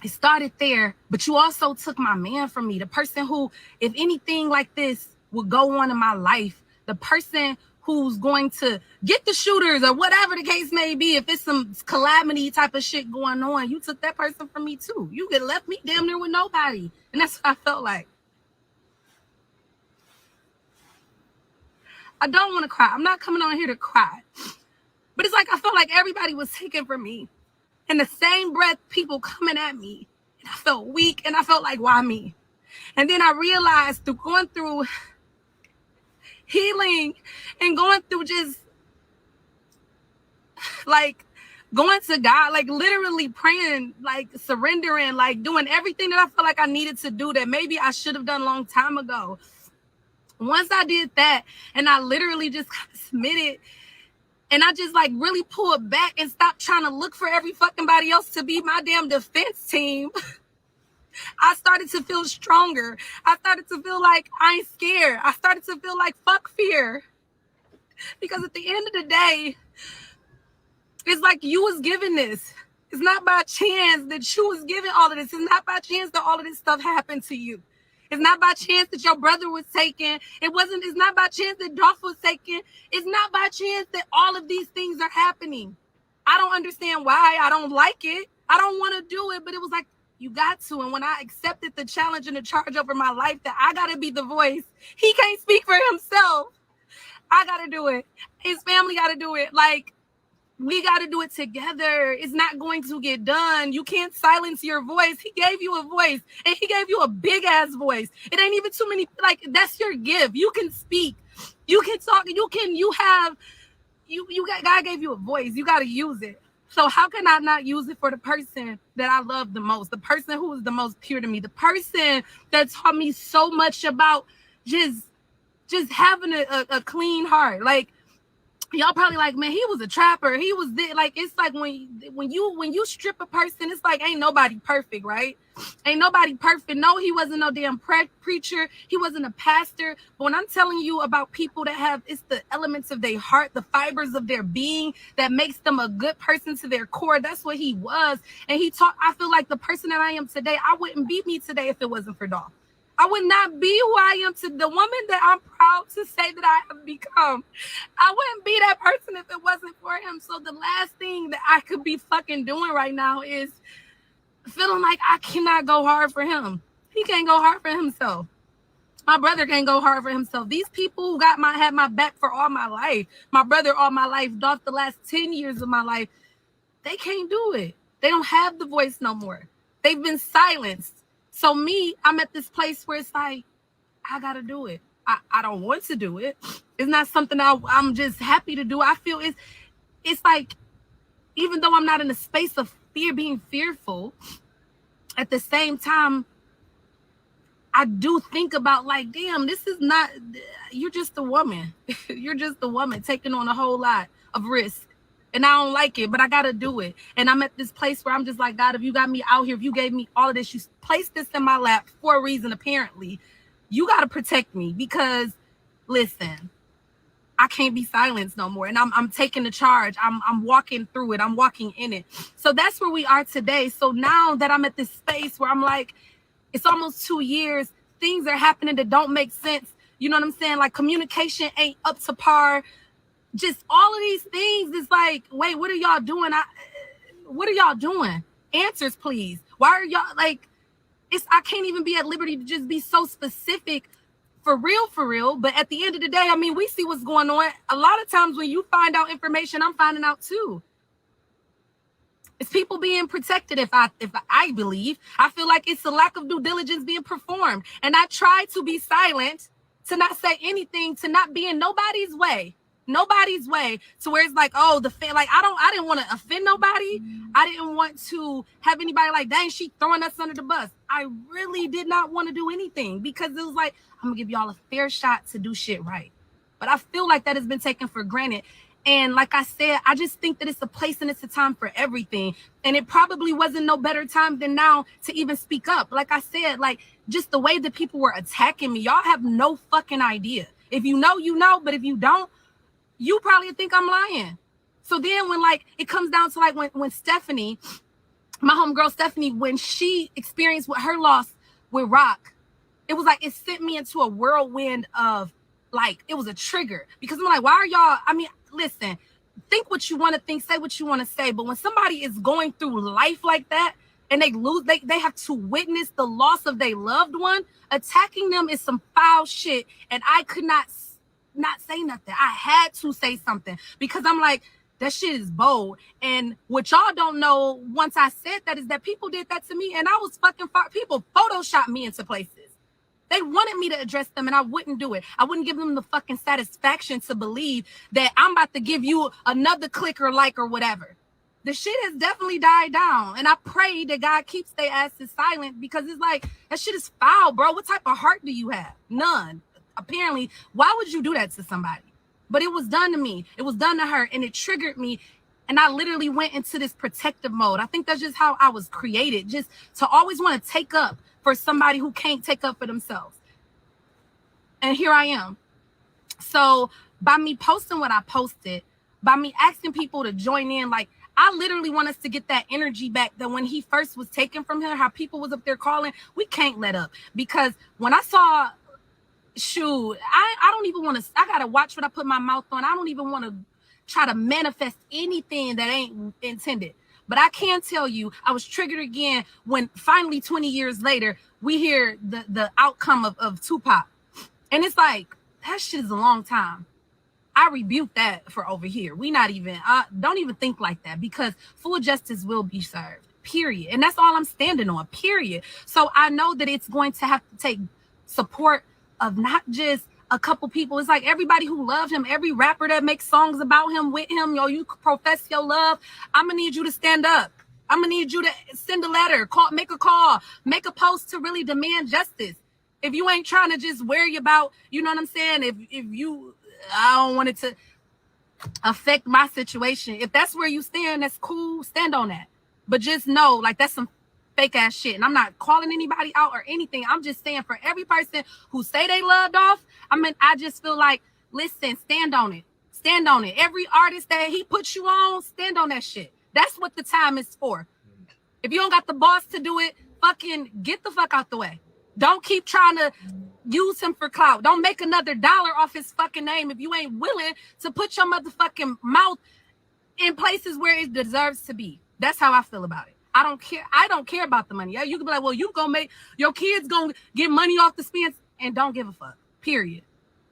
It started there, but you also took my man from me. The person who, if anything like this would go on in my life, the person who's going to get the shooters or whatever the case may be, if it's some calamity type of shit going on, you took that person from me too. You could left me damn near with nobody. And that's what I felt like. I don't want to cry. I'm not coming on here to cry. But it's like I felt like everybody was taken from me. In the same breath, people coming at me. And I felt weak and I felt like, why me? And then I realized through going through healing and going through just like going to God, like literally praying, like surrendering, like doing everything that I felt like I needed to do that maybe I should have done a long time ago. Once I did that and I literally just submitted and I just like really pulled back and stopped trying to look for every fucking body else to be my damn defense team, I started to feel stronger. I started to feel like I ain't scared. I started to feel like fuck fear. Because at the end of the day, it's like you was given this. It's not by chance that you was given all of this. It's not by chance that all of this stuff happened to you. It's not by chance that your brother was taken. It's not by chance that Dolph was taken. It's not by chance that all of these things are happening. I don't understand why. I don't like it. I don't want to do it, but it was like, you got to. And when I accepted the challenge and the charge over my life that I got to be the voice, he can't speak for himself. I got to do it. His family got to do it. Like, we got to do it together. It's not going to get done. You can't silence your voice. He gave you a voice and he gave you a big ass voice. It ain't even too many, like, that's your gift. You can speak. You can talk. God gave you a voice. You got to use it. So how can I not use it for the person that I love the most? The person who is the most pure to me, the person that taught me so much about just having a clean heart. Like, y'all probably like, man, he was a trapper. He was this. Like, it's like when you strip a person, it's like ain't nobody perfect, right? Ain't nobody perfect. No, he wasn't no damn preacher. He wasn't a pastor. But when I'm telling you about people that have, it's the elements of their heart, the fibers of their being that makes them a good person to their core. That's what he was. And he taught, I feel like the person that I am today, I wouldn't be me today if it wasn't for Dolph. I would not be who I am to the woman that I'm proud to say that I have become. I wouldn't be that person if it wasn't for him. So the last thing that I could be fucking doing right now is feeling like I cannot go hard for him. He can't go hard for himself. My brother can't go hard for himself. These people who had my back for all my life, my brother all my life, Dolph the last 10 years of my life, they can't do it. They don't have the voice no more. They've been silenced. So me, I'm at this place where it's like, I got to do it. I don't want to do it. It's not something I'm just happy to do. I feel it's like, even though I'm not in a space of fear, being fearful, at the same time, I do think about like, damn, this is not, you're just a woman. You're just a woman taking on a whole lot of risk. And I don't like it, but I got to do it. And I'm at this place where I'm just like, God, if you got me out here, if you gave me all of this, you placed this in my lap for a reason, apparently. You got to protect me because, listen, I can't be silenced no more. And I'm taking the charge. I'm walking through it. I'm walking in it. So that's where we are today. So now that I'm at this space where I'm like, it's almost 2 years, things are happening that don't make sense. You know what I'm saying? Like communication ain't up to par. Just all of these things is like, wait, what are y'all doing? What are y'all doing? Answers, please. Why are y'all like, I can't even be at liberty to just be so specific for real. But at the end of the day, I mean, we see what's going on. A lot of times when you find out information, I'm finding out too. It's people being protected. If I believe, I feel like it's a lack of due diligence being performed. And I try to be silent, to not say anything, to not be in nobody's way. nobody's way to where it's like, oh, like I didn't want to offend nobody. I didn't want to have anybody like, dang, she throwing us under the bus. I really did not want to do anything because it was like, I'm gonna give y'all a fair shot to do shit right. But I feel like that has been taken for granted. And like I said, I just think that it's a place and it's a time for everything. And it probably wasn't no better time than now to even speak up. Like I said, like just the way that people were attacking me, y'all have no fucking idea. If you know, you know. But if you don't, you probably think I'm lying. So then when like it comes down to like when Stephanie, my homegirl Stephanie, when she experienced with her loss with Rock, it was like it sent me into a whirlwind of like, it was a trigger because I'm like, why are y'all, I mean, listen, think what you want to think, say what you want to say. But when somebody is going through life like that and they have to witness the loss of their loved one, attacking them is some foul shit. And I could not say nothing. I had to say something because I'm like, that shit is bold. And what y'all don't know once I said that is that people did that to me and I was fucking people photoshopped me into places. They wanted me to address them and I wouldn't do it. I wouldn't give them the fucking satisfaction to believe that I'm about to give you another click or like or whatever. The shit has definitely died down. And I pray that God keeps their asses silent because it's like, that shit is foul, bro. What type of heart do you have? None. Apparently, why would you do that to somebody? But it was done to me. It was done to her and it triggered me. And I literally went into this protective mode. I think that's just how I was created, just to always want to take up for somebody who can't take up for themselves. And here I am. So by me posting what I posted, by me asking people to join in, like I literally want us to get that energy back that when he first was taken from her, how people was up there calling, we can't let up. Because when I saw, shoot, I don't even want to, I got to watch what I put my mouth on. I don't even want to try to manifest anything that ain't intended. But I can tell you, I was triggered again when finally 20 years later, we hear the outcome of Tupac. And it's like, that shit is a long time. I rebuke that for over here. We not even, don't even think like that because full justice will be served, period. And that's all I'm standing on, period. So I know that it's going to have to take support of not just a couple people. It's like everybody who loved him, every rapper that makes songs about him, with him, yo, you profess your love. I'm gonna need you to stand up. I'm gonna need you to send a letter, make a call, make a post to really demand justice. If you ain't trying to just worry about, you know what I'm saying? If you, I don't want it to affect my situation. If that's where you stand, that's cool. Stand on that. But just know, like, that's some fake ass shit. And I'm not calling anybody out or anything. I'm just saying for every person who say they love Dolph, I mean, I just feel like, listen, stand on it. Stand on it. Every artist that he puts you on, stand on that shit. That's what the time is for. If you don't got the boss to do it, fucking get the fuck out the way. Don't keep trying to use him for clout. Don't make another dollar off his fucking name if you ain't willing to put your motherfucking mouth in places where it deserves to be. That's how I feel about it. I don't care. I don't care about the money. Yeah, you can be like, well, you gonna make your kids gonna get money off the spins and don't give a fuck. Period.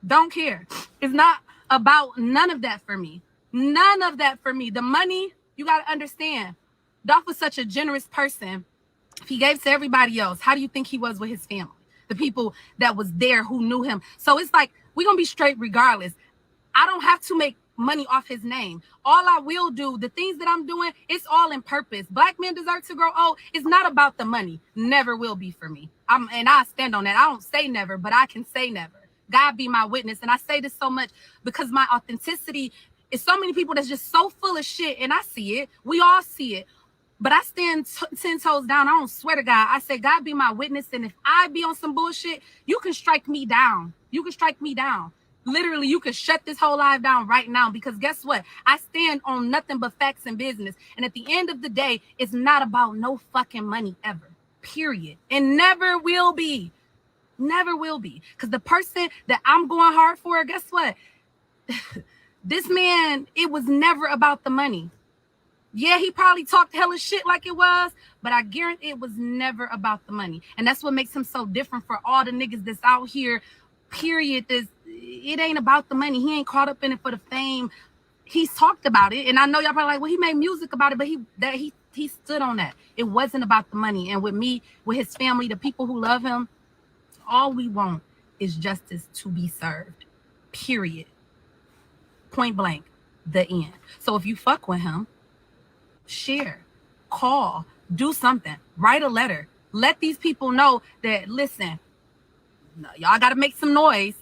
Don't care. It's not about none of that for me. None of that for me. The money, you gotta understand. Dolph was such a generous person. If he gave to everybody else, how do you think he was with his family? The people that was there who knew him. So it's like, we're gonna be straight regardless. I don't have to make money off his name. All I will do, the things that I'm doing, it's all in purpose. Black men deserve to grow old. It's not about the money. Never will be for me. And I stand on that. I don't say never, but I can say never. God be my witness. And I say this so much because my authenticity is so many people that's just so full of shit. And I see it. We all see it. But I stand 10 toes down. I don't swear to God. I say, God be my witness. And if I be on some bullshit, you can strike me down. You can strike me down. Literally, you can shut this whole live down right now because guess what? I stand on nothing but facts and business. And at the end of the day, it's not about no fucking money ever, period. And never will be. Never will be. Because the person that I'm going hard for, guess what? This man, it was never about the money. Yeah, he probably talked hella shit like it was, but I guarantee it was never about the money. And that's what makes him so different for all the niggas that's out here, period. It ain't about the money. He ain't caught up in it for the fame. He's talked about it. And I know y'all probably like, well, he made music about it, but he stood on that. It wasn't about the money. And with me, with his family, the people who love him, all we want is justice to be served, period. point blank, the end. So if you fuck with him, share, call, do something, write a letter, let these people know that, listen, y'all got to make some noise.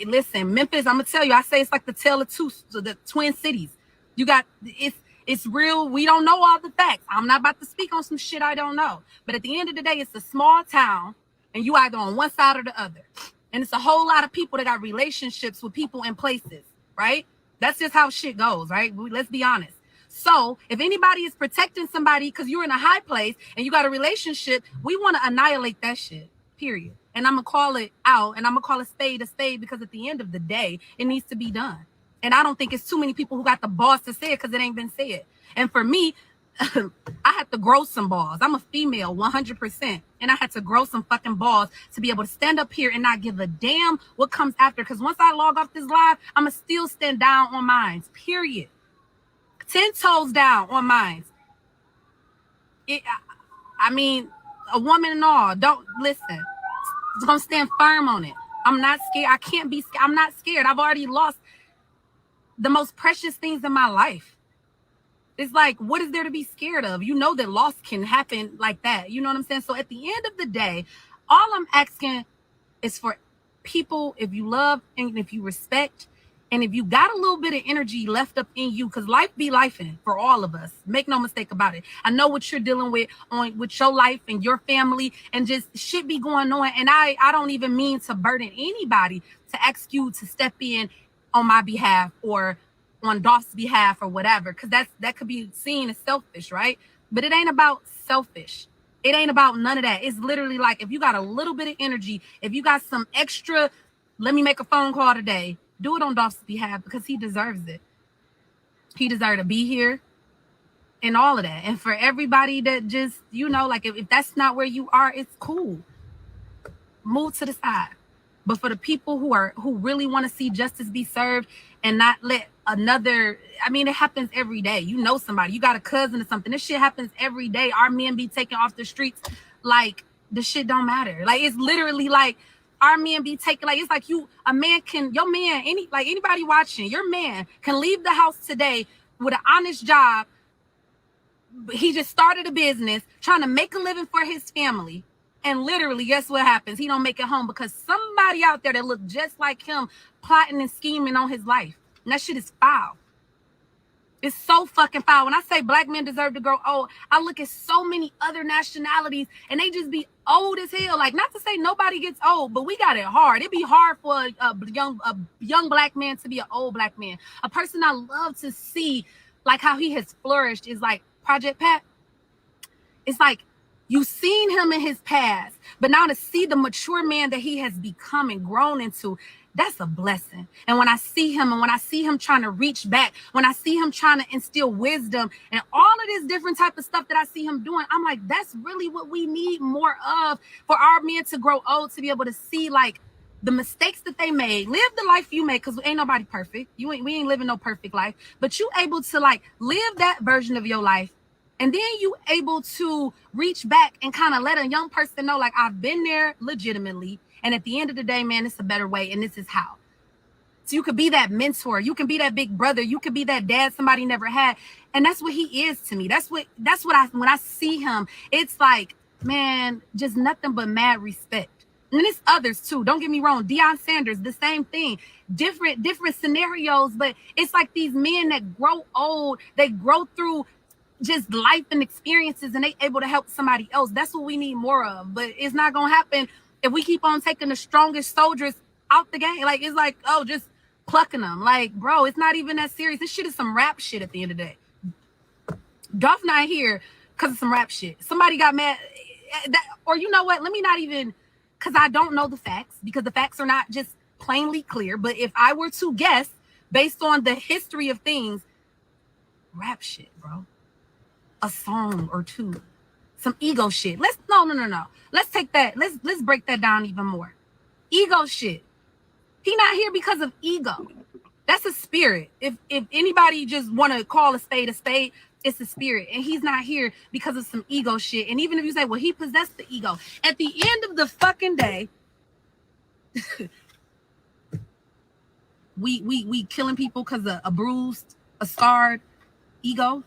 Listen, Memphis, I'm gonna tell you, I say it's like the tale of the twin cities. You got it's real. We don't know all the facts. I'm not about to speak on some shit I don't know. But at the end of the day, it's a small town, and you either on one side or the other. And it's a whole lot of people that got relationships with people in places, right? That's just how shit goes, right? Let's be honest. So if anybody is protecting somebody because you're in a high place and you got a relationship, we want to annihilate that shit, period. And I'm going to call it out, and I'm going to call a spade because at the end of the day, it needs to be done. And I don't think it's too many people who got the balls to say it because it ain't been said. And for me, I had to grow some balls. I'm a female, 100%. And I had to grow some fucking balls to be able to stand up here and not give a damn what comes after. Because once I log off this live, I'm going to still stand down on mine, period. 10 toes down on mine. I mean, a woman and all, don't listen. It's gonna stand firm on it. I'm not scared. I can't be scared. I'm not scared. I've already lost the most precious things in my life. It's like, what is there to be scared of? You know that loss can happen like that. You know what I'm saying? So at the end of the day, all I'm asking is for people, if you love and if you respect, and if you got a little bit of energy left up in you, because life be lifing for all of us. Make no mistake about it. I know what you're dealing with with your life and your family, and just shit be going on. And I don't even mean to burden anybody to ask you to step in on my behalf or on Dolph's behalf or whatever, because that could be seen as selfish, right? But it ain't about selfish. It ain't about none of that. It's literally like, if you got a little bit of energy, if you got some extra, let me make a phone call today. Do it on Dolph's behalf because he deserves it. He deserves to be here and all of that. And for everybody that just, you know, like if that's not where you are, it's cool. Move to the side. But for the people who really want to see justice be served and not let another, I mean, it happens every day. You know somebody, you got a cousin or something. This shit happens every day. Our men be taken off the streets like the shit don't matter. Like, it's literally like, our men be taking, like, it's like your man, anybody watching, your man can leave the house today with an honest job. He just started a business trying to make a living for his family. And literally, guess what happens? He don't make it home because somebody out there that look just like him plotting and scheming on his life. And that shit is foul. It's so fucking foul. When I say black men deserve to grow old, I look at so many other nationalities and they just be old as hell. Like, not to say nobody gets old, but we got it hard. It'd be hard for a young black man to be an old black man. A person I love to see, like how he has flourished, is like Project Pat. It's like, you've seen him in his past, but now to see the mature man that he has become and grown into, that's a blessing. And when I see him, and when I see him trying to reach back, when I see him trying to instill wisdom and all of this different type of stuff that I see him doing, I'm like, that's really what we need more of for our men to grow old, to be able to see like the mistakes that they made, live the life you made, because ain't nobody perfect. We ain't living no perfect life, but you able to like live that version of your life. And then you able to reach back and kind of let a young person know, like, I've been there legitimately. And at the end of the day, man, it's a better way. And this is how. So you could be that mentor. You can be that big brother. You could be that dad somebody never had. And that's what he is to me. That's what when I see him, it's like, man, just nothing but mad respect. And it's others too. Don't get me wrong. Deion Sanders, the same thing. Different scenarios. But it's like these men that grow old, they grow through just life and experiences, and they able to help somebody else. That's what we need more of. But it's not gonna happen if we keep on taking the strongest soldiers out the game. Like, it's like, oh, just plucking them. Like, bro, it's not even that serious. This shit is some rap shit at the end of the day. Dolph not here because of some rap shit. Somebody got mad, or you know what? Let me not even, because I don't know the facts, because the facts are not just plainly clear. But if I were to guess based on the history of things, rap shit, bro. A song or two, some ego shit. No. Let's take that. Let's break that down even more. Ego shit. He not here because of ego. That's a spirit. If anybody just want to call a spade, it's a spirit. And he's not here because of some ego shit. And even if you say, well, he possessed the ego, at the end of the fucking day, we killing people because of a bruised, a scarred ego?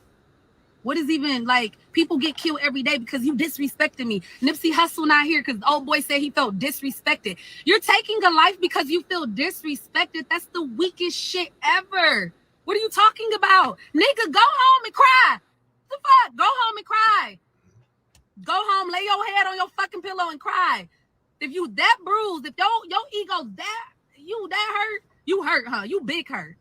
What is even like, people get killed every day because you disrespected me. Nipsey Hussle not here because the old boy said he felt disrespected. You're taking a life because you feel disrespected. That's the weakest shit ever. What are you talking about? Nigga, go home and cry. The fuck? Go home and cry. Go home, lay your head on your fucking pillow and cry. If you that bruised, if your ego that hurt, you hurt, huh? You big hurt.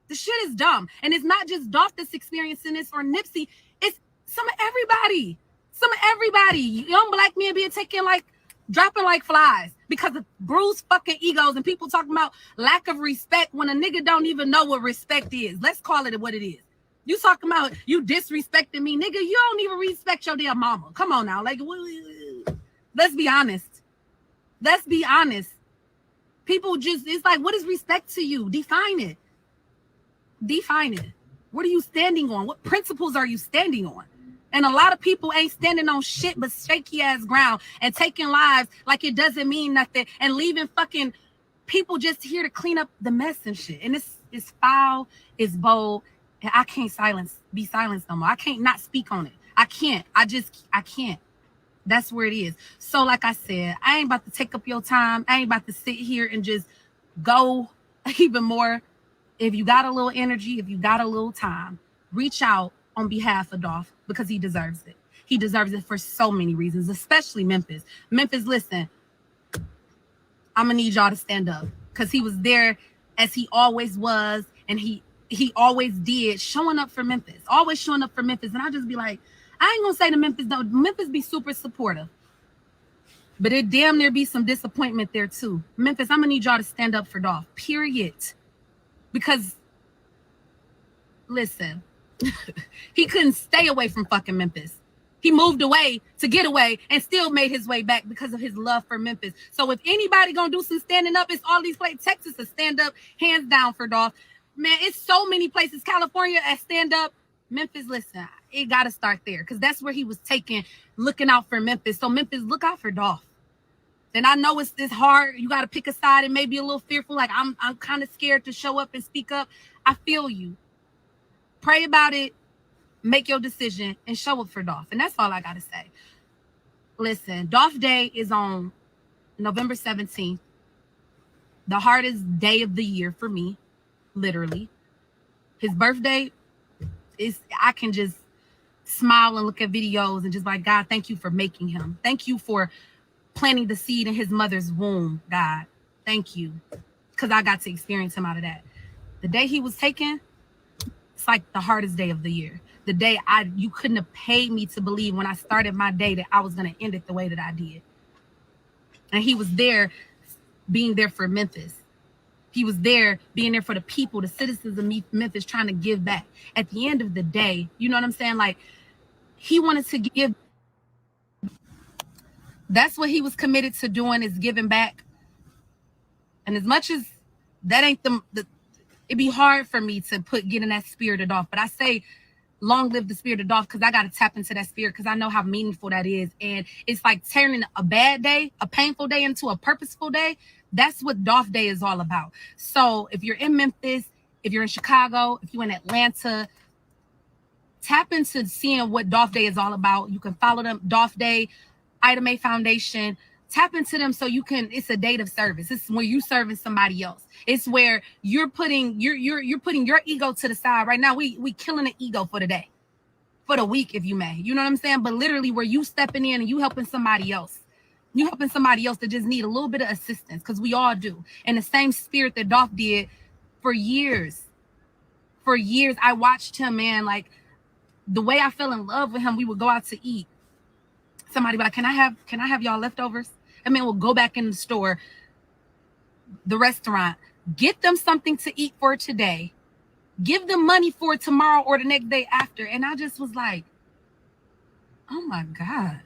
The shit is dumb. And it's not just Dolph that's experiencing this or Nipsey. It's some of everybody. Some of everybody. Young black men being taken like, dropping like flies because of bruised fucking egos and people talking about lack of respect when a nigga don't even know what respect is. Let's call it what it is. You talking about you disrespecting me, nigga. You don't even respect your damn mama. Come on now. Like, let's be honest. Let's be honest. People just, it's like, what is respect to you? Define it. Define it. What are you standing on? What principles are you standing on? And a lot of people ain't standing on shit but shaky ass ground and taking lives like it doesn't mean nothing and leaving fucking people just here to clean up the mess and shit. And it's foul, it's bold, and I can't be silenced no more. I can't not speak on it. I can't. I can't. That's where it is. So like I said, I ain't about to take up your time. I ain't about to sit here and just go even more. If you got a little energy, if you got a little time, reach out on behalf of Dolph because he deserves it. He deserves it for so many reasons, especially Memphis. Memphis, listen, I'm gonna need y'all to stand up because he was there as he always was, and he always did, showing up for Memphis, always showing up for Memphis. And I just be like, I ain't gonna say to Memphis though, Memphis be super supportive, but it damn near be some disappointment there too. Memphis, I'm gonna need y'all to stand up for Dolph, period. Because, listen, he couldn't stay away from fucking Memphis. He moved away to get away and still made his way back because of his love for Memphis. So if anybody gonna do some standing up, it's all these places. Texas to stand up, hands down for Dolph. Man, it's so many places. California at stand up. Memphis, listen, it gotta start there because that's where he was taken, looking out for Memphis. So Memphis, look out for Dolph. And I know it's hard. You got to pick a side and maybe a little fearful. Like I'm kind of scared to show up and speak up. I feel you. Pray about it. Make your decision and show up for Dolph. And that's all I got to say. Listen, Dolph Day is on November 17th. The hardest day of the year for me, literally. His birthday is, I can just smile and look at videos and just like, God, thank you for making him. Thank you for planting the seed in his mother's womb, God. Thank you. Because I got to experience him out of that. The day he was taken, it's like the hardest day of the year. The day you couldn't have paid me to believe when I started my day that I was going to end it the way that I did. And he was there, being there for Memphis. He was there, being there for the people, the citizens of Memphis, trying to give back. At the end of the day, you know what I'm saying? Like, he wanted to give. That's what he was committed to doing, is giving back. And as much as that ain't it'd be hard for me to getting that spirit of Dolph. But I say, long live the spirit of Dolph, because I got to tap into that spirit because I know how meaningful that is. And it's like turning a bad day, a painful day, into a purposeful day. That's what Dolph Day is all about. So if you're in Memphis, if you're in Chicago, if you're in Atlanta, tap into seeing what Dolph Day is all about. You can follow them, Dolph Day, Item A Foundation. Tap into them so you can. It's a date of service. It's where you serving somebody else. It's where you're putting you're putting your ego to the side. Right now, we killing the ego for the day, for the week, if you may. You know what I'm saying? But literally, where you stepping in and you helping somebody else. You helping somebody else that just need a little bit of assistance, because we all do. And the same spirit that Dolph did for years. For years, I watched him, man. Like, the way I fell in love with him, we would go out to eat. Somebody be like, can I have y'all leftovers? And man, we'll go back in the store, the restaurant, get them something to eat for today, give them money for tomorrow or the next day after. And I just was like, oh my God.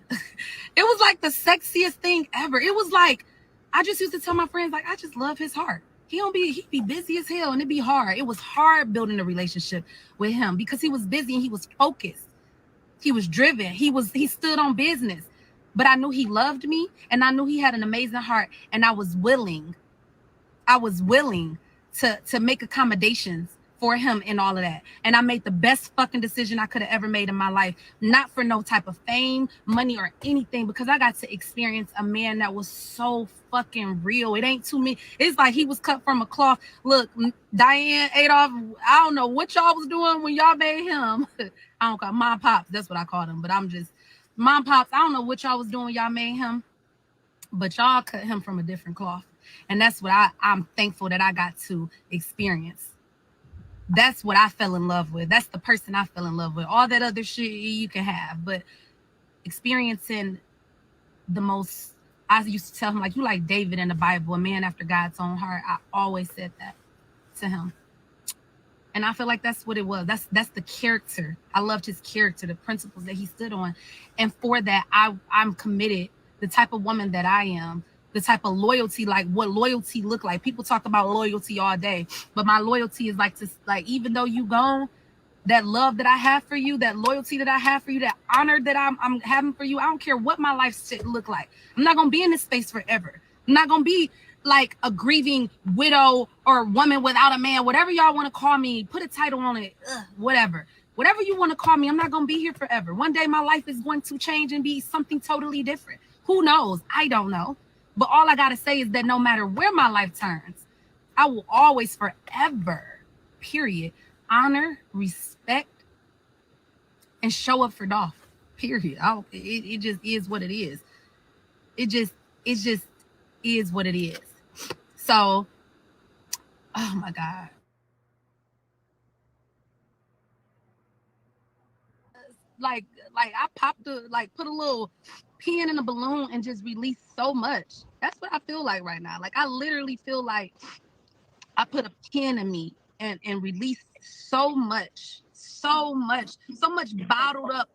It was like the sexiest thing ever. It was like, I just used to tell my friends, like, I just love his heart. He'd be busy as hell and it'd be hard. It was hard building a relationship with him because he was busy and he was focused. He was driven. He stood on business. But I knew he loved me and I knew he had an amazing heart. And I was willing to make accommodations for him and all of that. And I made the best fucking decision I could have ever made in my life, not for no type of fame, money, or anything, because I got to experience a man that was so fucking real. It ain't too many. It's like he was cut from a cloth. Look, Diane, Adolph, I don't know what y'all was doing when y'all made him. I don't call mom pops. That's what I call them. But I'm just mom pops. I don't know what y'all was doing when y'all made him, but y'all cut him from a different cloth. And that's what I'm thankful that I got to experience. That's what I fell in love with. That's the person I fell in love with. All that other shit you can have, but experiencing the most, I used to tell him, like, you like David in the Bible, a man after God's own heart. I always said that to him. And I feel like that's what it was. That's the character. I loved his character, the principles that he stood on. And for that, I'm committed, the type of woman that I am, the type of loyalty, like what loyalty look like. People talk about loyalty all day, but my loyalty is like, to, like, even though you gone, that love that I have for you, that loyalty that I have for you, that honor that I'm having for you, I don't care what my life shit look like. I'm not gonna be in this space forever. I'm not gonna be like a grieving widow or woman without a man, whatever y'all want to call me, put a title on it, whatever you want to call me. I'm not gonna be here forever. One day my life is going to change and be something totally different. Who knows? I don't know. But all I gotta say is that no matter where my life turns, I will always forever, period, honor, respect, and show up for Dolph. Period. It just is what it is. It just is what it is. So, oh my God. Like I popped put a little pin in a balloon and just released so much. That's what I feel like right now. Like I literally feel like I put a pin in me and released so much bottled up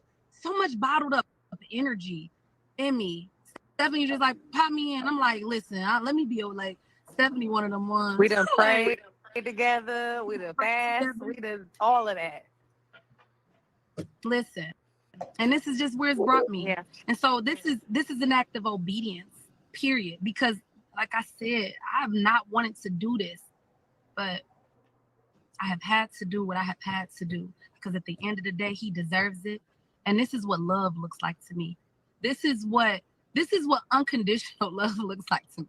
energy in me. Stephanie just like pop me in. I'm like, listen, let me be like Stephanie, one of them ones. We done prayed together. We done fast. We done all of that. Listen, and this is just where it's brought me. Yeah. And so this is an act of obedience, period. Because like I said, I have not wanted to do this, but I have had to do what I have had to do. Because at the end of the day, he deserves it. And this is what love looks like to me. This is what unconditional love looks like to me.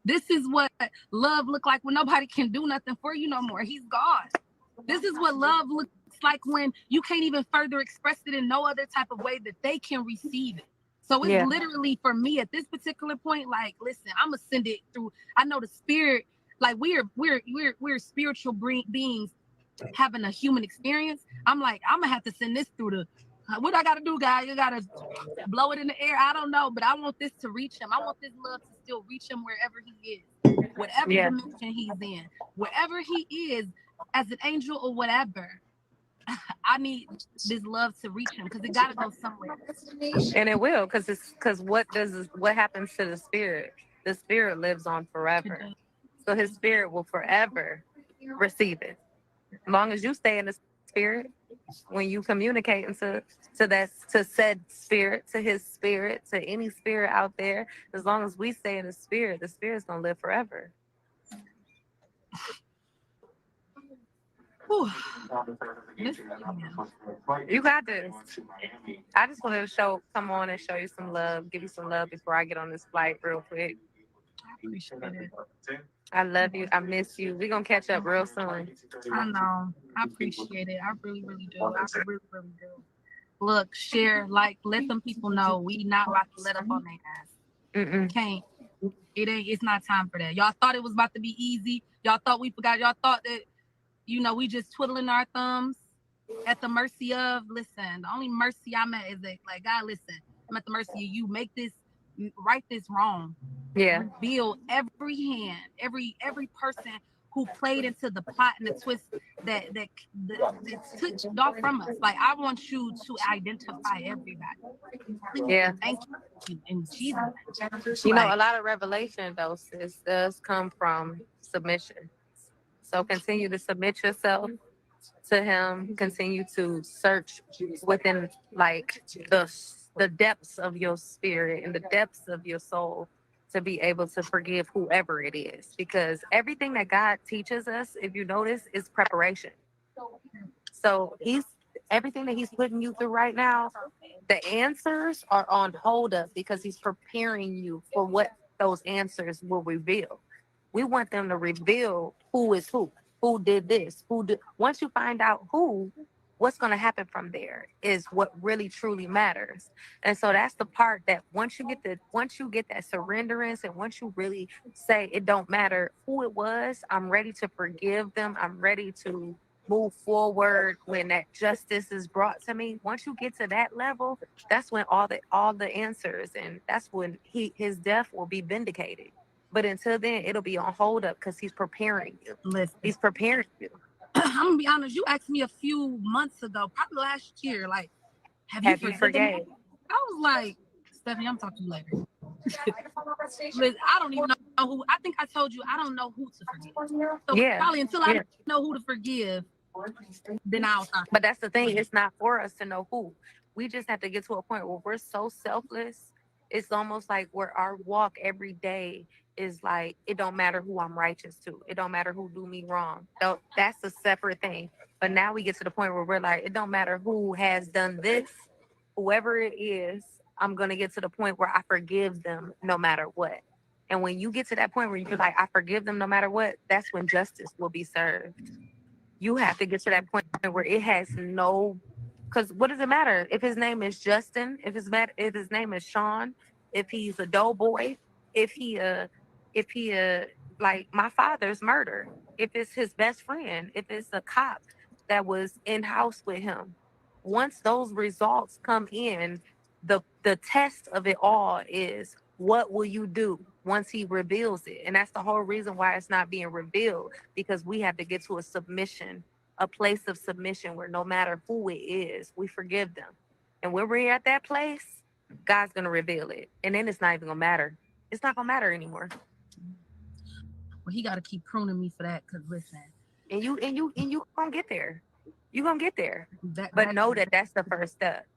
This is what love look like when nobody can do nothing for you no more. He's gone. This is what love looks like when you can't even further express it in no other type of way that they can receive it. So it's literally for me at this particular point, like, listen, I'm gonna send it through. I know the spirit, like we're spiritual beings having a human experience. I'm like, I'm gonna have to send this through the, what I gotta do, guys? You gotta blow it in the air. I don't know, but I want this to reach him. I want this love to still reach him wherever he is, whatever dimension he's in, wherever he is, as an angel or whatever. I need this love to reach him because it gotta go somewhere. And it will, because what happens to the spirit? The spirit lives on forever. So his spirit will forever receive it. As long as you stay in the spirit, when you communicate to said spirit, to his spirit, to any spirit out there, as long as we stay in the spirit's gonna live forever. You got this. I just wanted to come on and show you some love, give you some love before I get on this flight real quick. I appreciate it. I love you. I miss you. We're gonna catch up real soon. I know. I appreciate it. I really, really do. I really, really do. Look, share, like, let them people know we not about to let up on their ass. Can't. It's not time for that. Y'all thought it was about to be easy. Y'all thought we forgot. Y'all thought that, we just twiddling our thumbs at the mercy of. Listen, the only mercy I'm at is that, like, God, listen, I'm at the mercy of you. Right this wrong. Yeah. Reveal every hand, every person who played into the plot and the twist that took Dolph from us. Like, I want you to identify everybody. Yeah. Thank you. In Jesus' name. A lot of revelation, though, sis, does come from submission. So continue to submit yourself to him. Continue to search within, like, the depths of your spirit and the depths of your soul to be able to forgive whoever it is, because everything that God teaches us, if you notice, is preparation. So everything that he's putting you through right now, the answers are on hold up because he's preparing you for what those answers will reveal. We want them to reveal who is who did this, who did. Once you find out who, what's going to happen from there is what really truly matters. And so that's the part that once you get that surrenderance, and once you really say it don't matter who it was, I'm ready to forgive them. I'm ready to move forward when that justice is brought to me. Once you get to that level, that's when all the answers, and that's when his death will be vindicated. But until then, it'll be on hold up because he's preparing you. Listen, he's preparing you. I'm gonna be honest. You asked me a few months ago, probably last year, like, have you forgiven me? I was like, Stephanie, I'm talking to you later. Listen, I don't even know who. I think I told you I don't know who to forgive. So probably until I know who to forgive, then I'll start. But that's the thing. It's not for us to know who. We just have to get to a point where we're so selfless. It's almost like where our walk every day is like, it don't matter who I'm righteous to. It don't matter who do me wrong. So that's a separate thing. But now we get to the point where we're like, it don't matter who has done this, whoever it is, I'm going to get to the point where I forgive them no matter what. And when you get to that point where you're like, I forgive them no matter what, that's when justice will be served. You have to get to that point where it has no, because what does it matter if his name is Justin, if his name is Sean, if he's a doughboy, if he like my father's murder, if it's his best friend, if it's a cop that was in house with him. Once those results come in, the test of it all is, what will you do once he reveals it? And that's the whole reason why it's not being revealed, because we have to get to a place of submission where no matter who it is, we forgive them. And when we're at that place, God's going to reveal it. And then it's not even going to matter. It's not going to matter anymore. Well, he got to keep pruning me for that, because listen. And you going to get there. You're going to get there. But know that that's the first step.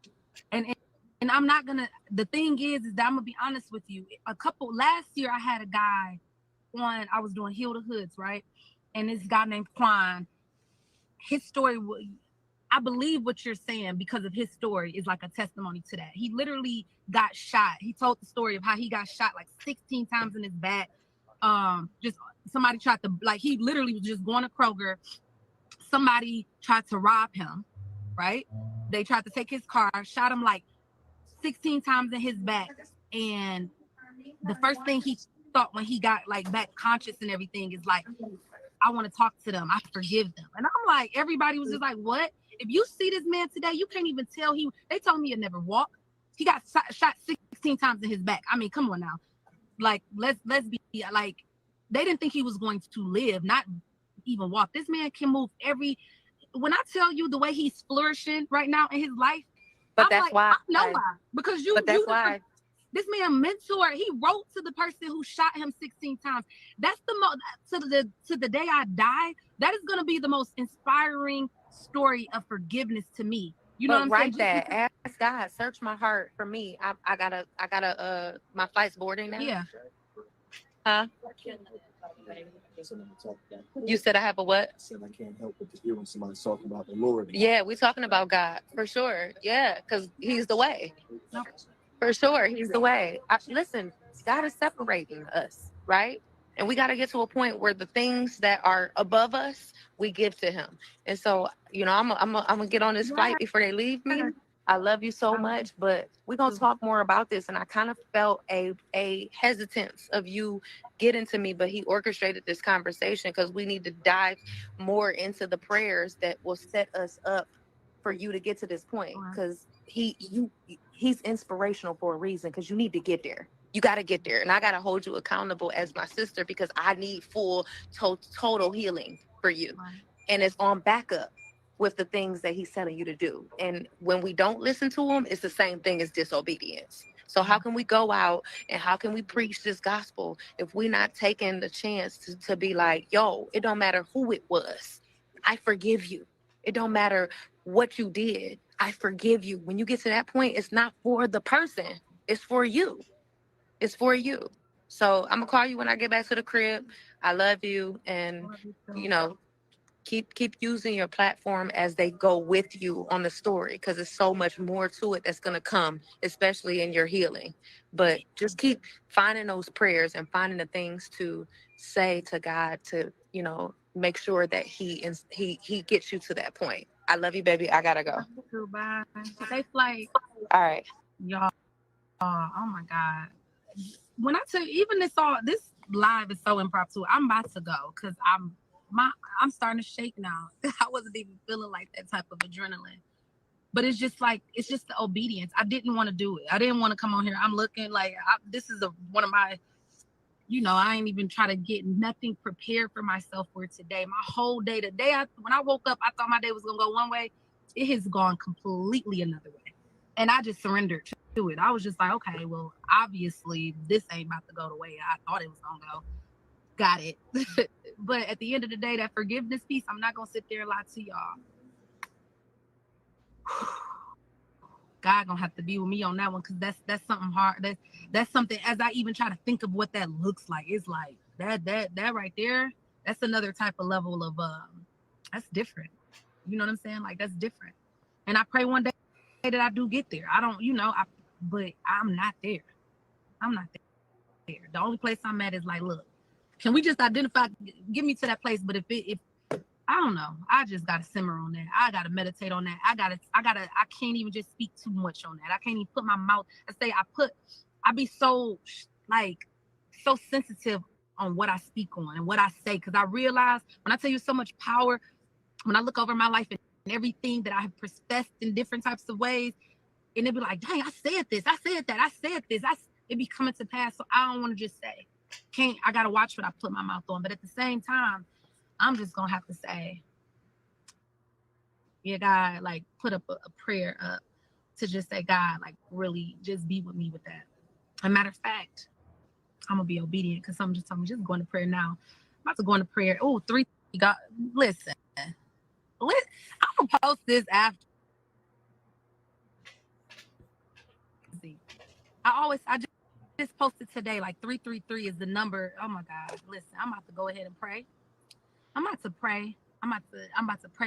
And I'm not gonna, the thing is that I'm gonna be honest with you. Last year I had a guy I was doing Heal the Hoods, right? And this guy named Quan, his story, I believe what you're saying because of his story is like a testimony to that. He literally got shot. He told the story of how he got shot like 16 times in his back. Just somebody tried to, like, he literally was just going to Kroger. Somebody tried to rob him, right? They tried to take his car, shot him like 16 times in his back. And the first thing he thought when he got like back conscious and everything is like, I want to talk to them. I forgive them. And I'm like, everybody was just like, what? If you see this man today, you can't even tell they told me he'd never walk. He got shot 16 times in his back. I mean, come on now. Like, let's be like, they didn't think he was going to live, not even walk. This man can move when I tell you the way he's flourishing right now in his life, but I'm that's like, why. I know why. Because why. This man mentor, he wrote to the person who shot him 16 times. That's the most, to the day I die, that is going to be the most inspiring story of forgiveness to me. You know what I'm saying? Write that. Ask God, search my heart for me. I gotta, my flight's boarding now. Yeah. Huh? You said I have a what? I said I can't help but to hear when somebody's talking about the Lord. Yeah, we're talking about God for sure. Yeah, because he's the way. For sure, he's the way. Listen, God is separating us, right? And we got to get to a point where the things that are above us, we give to him. And so, I'm gonna get on this flight before they leave me. I love you so much, but we're going to talk more about this. And I kind of felt a hesitance of you getting to me, but he orchestrated this conversation because we need to dive more into the prayers that will set us up for you to get to this point. Because he's inspirational for a reason, because you need to get there. You got to get there. And I got to hold you accountable as my sister, because I need full total healing for you. And it's on backup with the things that he's telling you to do. And when we don't listen to him, it's the same thing as disobedience. So how can we go out and how can we preach this gospel if we're not taking the chance to be like, yo, it don't matter who it was. I forgive you. It don't matter what you did. I forgive you. When you get to that point, it's not for the person. It's for you. It's for you. So I'm gonna call you when I get back to the crib. I love you, and you know, keep using your platform as they go with you on the story, because there's so much more to it that's gonna come, especially in your healing. But just keep finding those prayers and finding the things to say to God to, you know, make sure that he gets you to that point. I love you, baby. I gotta go. Goodbye. Safe flight. All right. Y'all. Oh my God. When I tell you, even this live is so impromptu. I'm about to go because I'm starting to shake now. I wasn't even feeling like that type of adrenaline. But it's just the obedience. I didn't want to do it. I didn't want to come on here. I'm looking like this is one of my, I ain't even try to get nothing prepared for myself for today. My whole day today, when I woke up, I thought my day was going to go one way. It has gone completely another way. And I just surrendered to it. I was just like, okay, well, obviously this ain't about to go the way I thought it was going to go. Got it. But at the end of the day, that forgiveness piece, I'm not going to sit there and lie to y'all. God gonna have to be with me on that one, because that's something hard. That's something, as I even try to think of what that looks like, it's like that right there, that's another type of level of that's different. You know what I'm saying? Like, that's different. And I pray one day that I do get there. I don't, but I'm not there. I'm not there. The only place I'm at is like, look, can we just identify, get me to that place? But if I don't know, I just gotta simmer on that. I gotta meditate on that. I can't even just speak too much on that. I can't even put my mouth, I be so sensitive on what I speak on and what I say. Cause I realize when I tell you so much power, when I look over my life and everything that I have professed in different types of ways, and it be like, dang, I said this, I said that, I said this, it be coming to pass. So I don't want to just say, I gotta watch what I put my mouth on. But at the same time, I'm just gonna have to say, yeah, God, like, put up a prayer up to just say, God, like, really just be with me with that. As a matter of fact, I'm gonna be obedient, because someone just told me just go into prayer now. I'm about to go into prayer. Oh, 3 God, listen. I'm gonna post this after. I just posted today, like 333 is the number. Oh my God, listen, I'm about to go ahead and pray. I'm about to pray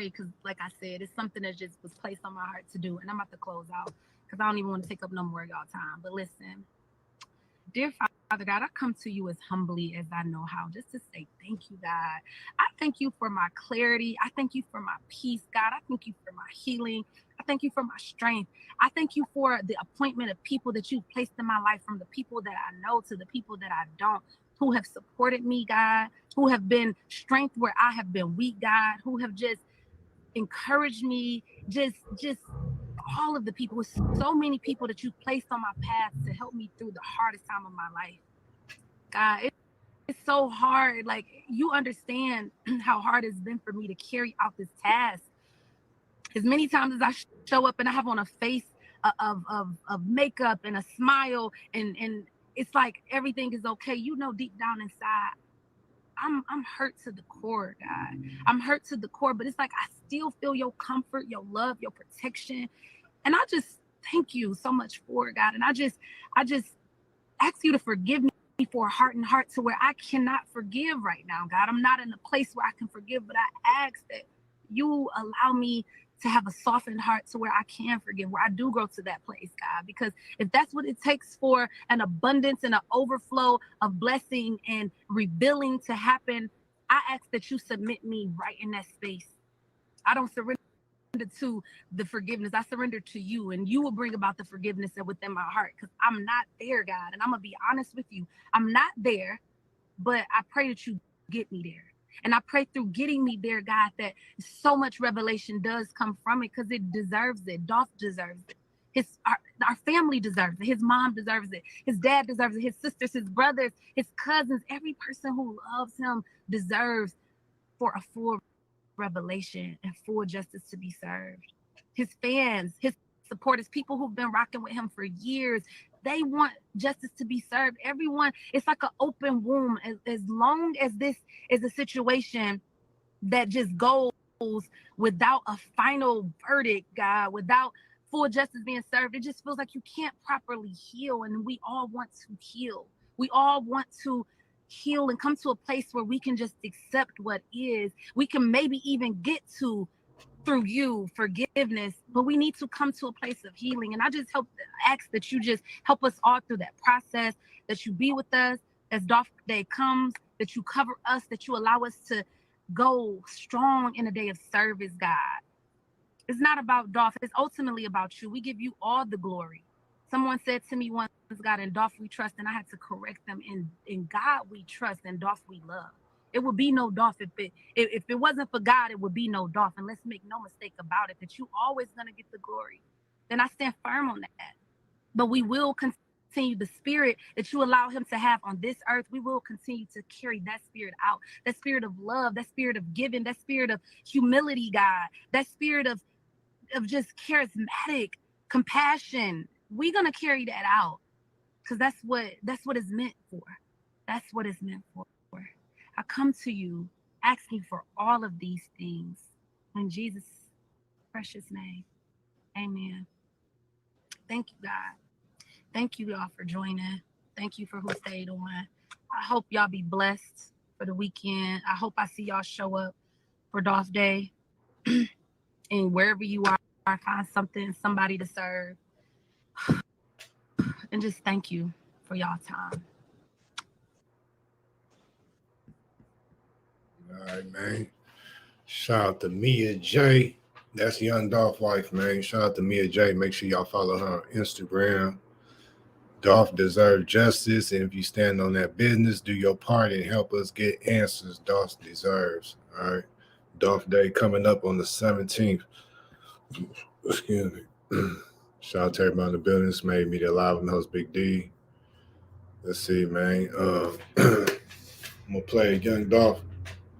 because, like I said, it's something that just was placed on my heart to do, and I'm about to close out because I don't even want to take up no more of y'all time. But listen, dear Father God, I come to you as humbly as I know how, just to say thank you, God. I thank you for my clarity. I thank you for my peace, God. I thank you for my healing. I thank you for my strength. I thank you for the appointment of people that you've placed in my life, from the people that I know to the people that I don't, who have supported me, God, who have been strength where I have been weak, God, who have just encouraged me, just all of the people, with so many people that you've placed on my path to help me through the hardest time of my life. God, it's so hard. Like, you understand how hard it's been for me to carry out this task. As many times as I show up and I have on a face of makeup and a smile, and it's like everything is okay, deep down inside, I'm hurt to the core, God. I'm hurt to the core, but it's like I still feel your comfort, your love, your protection. And I just thank you so much for it, God. And I just ask you to forgive me for a hardened heart to where I cannot forgive right now, God. I'm not in a place where I can forgive, but I ask that you allow me to have a softened heart to where I can forgive, where I do grow to that place, God. Because if that's what it takes for an abundance and an overflow of blessing and revealing to happen, I ask that you submit me right in that space. I don't surrender to the forgiveness. I surrender to you, and you will bring about the forgiveness that within my heart, because I'm not there, God. And I'm gonna be honest with you, I'm not there, but I pray that you get me there. And I pray through getting me there, God, that so much revelation does come from it, because it deserves it. Dolph deserves it. Our family deserves it. His mom deserves it. His dad deserves it. His sisters, his brothers, his cousins, every person who loves him deserves for a full revelation and full justice to be served. His fans, his supporters, people who've been rocking with him for years, they want justice to be served. Everyone, it's like an open womb. As long as this is a situation that just goes without a final verdict, God, without full justice being served, it just feels like you can't properly heal. And we all want to heal. We all want to heal and come to a place where we can just accept what is. We can maybe even get to, through you, forgiveness, but we need to come to a place of healing. And I just ask that you just help us all through that process, that you be with us as Dolph Day comes, that you cover us, that you allow us to go strong in a day of service, God. It's not about Dolph, it's ultimately about you. We give you all the glory. Someone said to me once, God, in Dolph we trust, and I had to correct them. In God we trust, and Dolph we love. It would be no Dolph if it wasn't for God, it would be no Dolph. And let's make no mistake about it, that you always gonna get the glory. Then I stand firm on that. But we will continue the spirit that you allow him to have on this earth. We will continue to carry that spirit out, that spirit of love, that spirit of giving, that spirit of humility, God, that spirit of just charismatic compassion. We're gonna carry that out because that's what it's meant for. That's what it's meant for. I come to you asking for all of these things in Jesus' precious name. Amen. Thank you, God. Thank you, y'all, for joining. Thank you for who stayed on. I hope y'all be blessed for the weekend. I hope I see y'all show up for Dolph Day. And wherever you are, find somebody to serve. And just thank you for y'all time. All right, man. Shout out to Mia Jaye. That's Young Dolph wife, man. Shout out to Mia Jaye. Make sure y'all follow her on Instagram. Dolph deserves justice, and if you stand on that business, do your part and help us get answers Dolph deserves. All right. Dolph Day coming up on the 17th. Excuse me. Shout out to everybody in the building. This made me the live and host Big D. Let's see, man. I'm gonna play a Young Dolph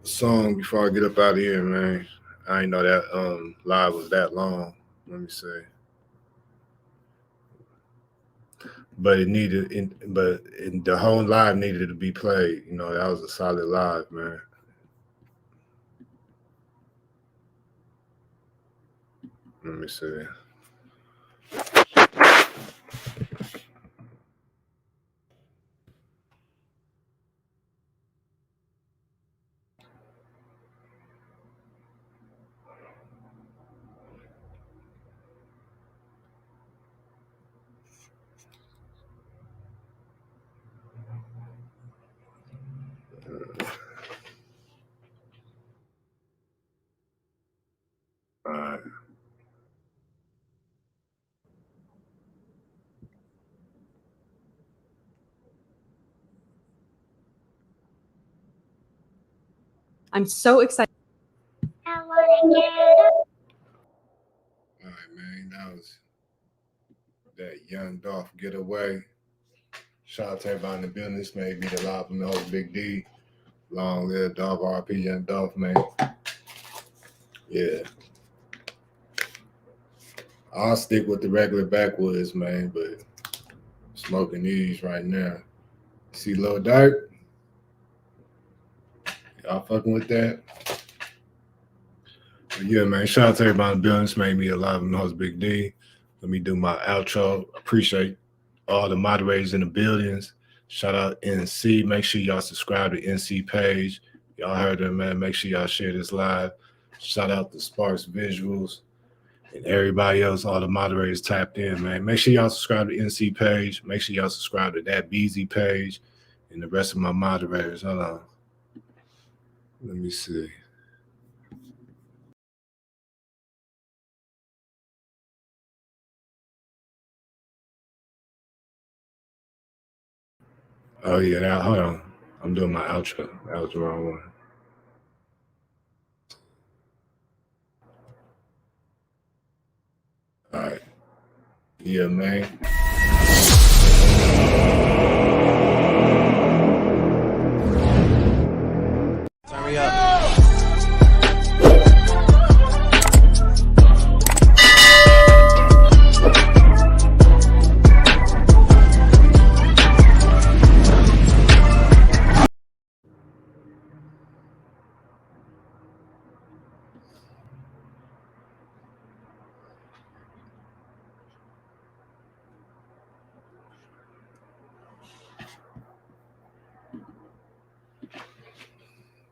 song before I get up out of here, man. I didn't know that live was that long. Let me see. But the whole live needed to be played. You know, that was a solid live, man. Let me see. All right. I'm so excited. All right, man. That was that Young Dolph getaway. Shout out to everybody in the building. This made me the live from the whole Big D. Long live Dolph, RP Young Dolph, man. Yeah. I'll stick with the regular backwoods, man, but smoking these right now. See Lil Durk? Y'all fucking with that? But yeah, man. Shout out to everybody in the building. This made me alive and host Big D. Let me do my outro. Appreciate all the moderators in the buildings. Shout out NC. Make sure y'all subscribe to NC page. Y'all heard them, man. Make sure y'all share this live. Shout out to Sparks Visuals and everybody else, all the moderators tapped in, man. Make sure y'all subscribe to NC page. Make sure y'all subscribe to that BZ page and the rest of my moderators. Hold on. Let me see. Oh, yeah. Hold on. I'm doing my outro. That was the wrong one. All right. Yeah, man.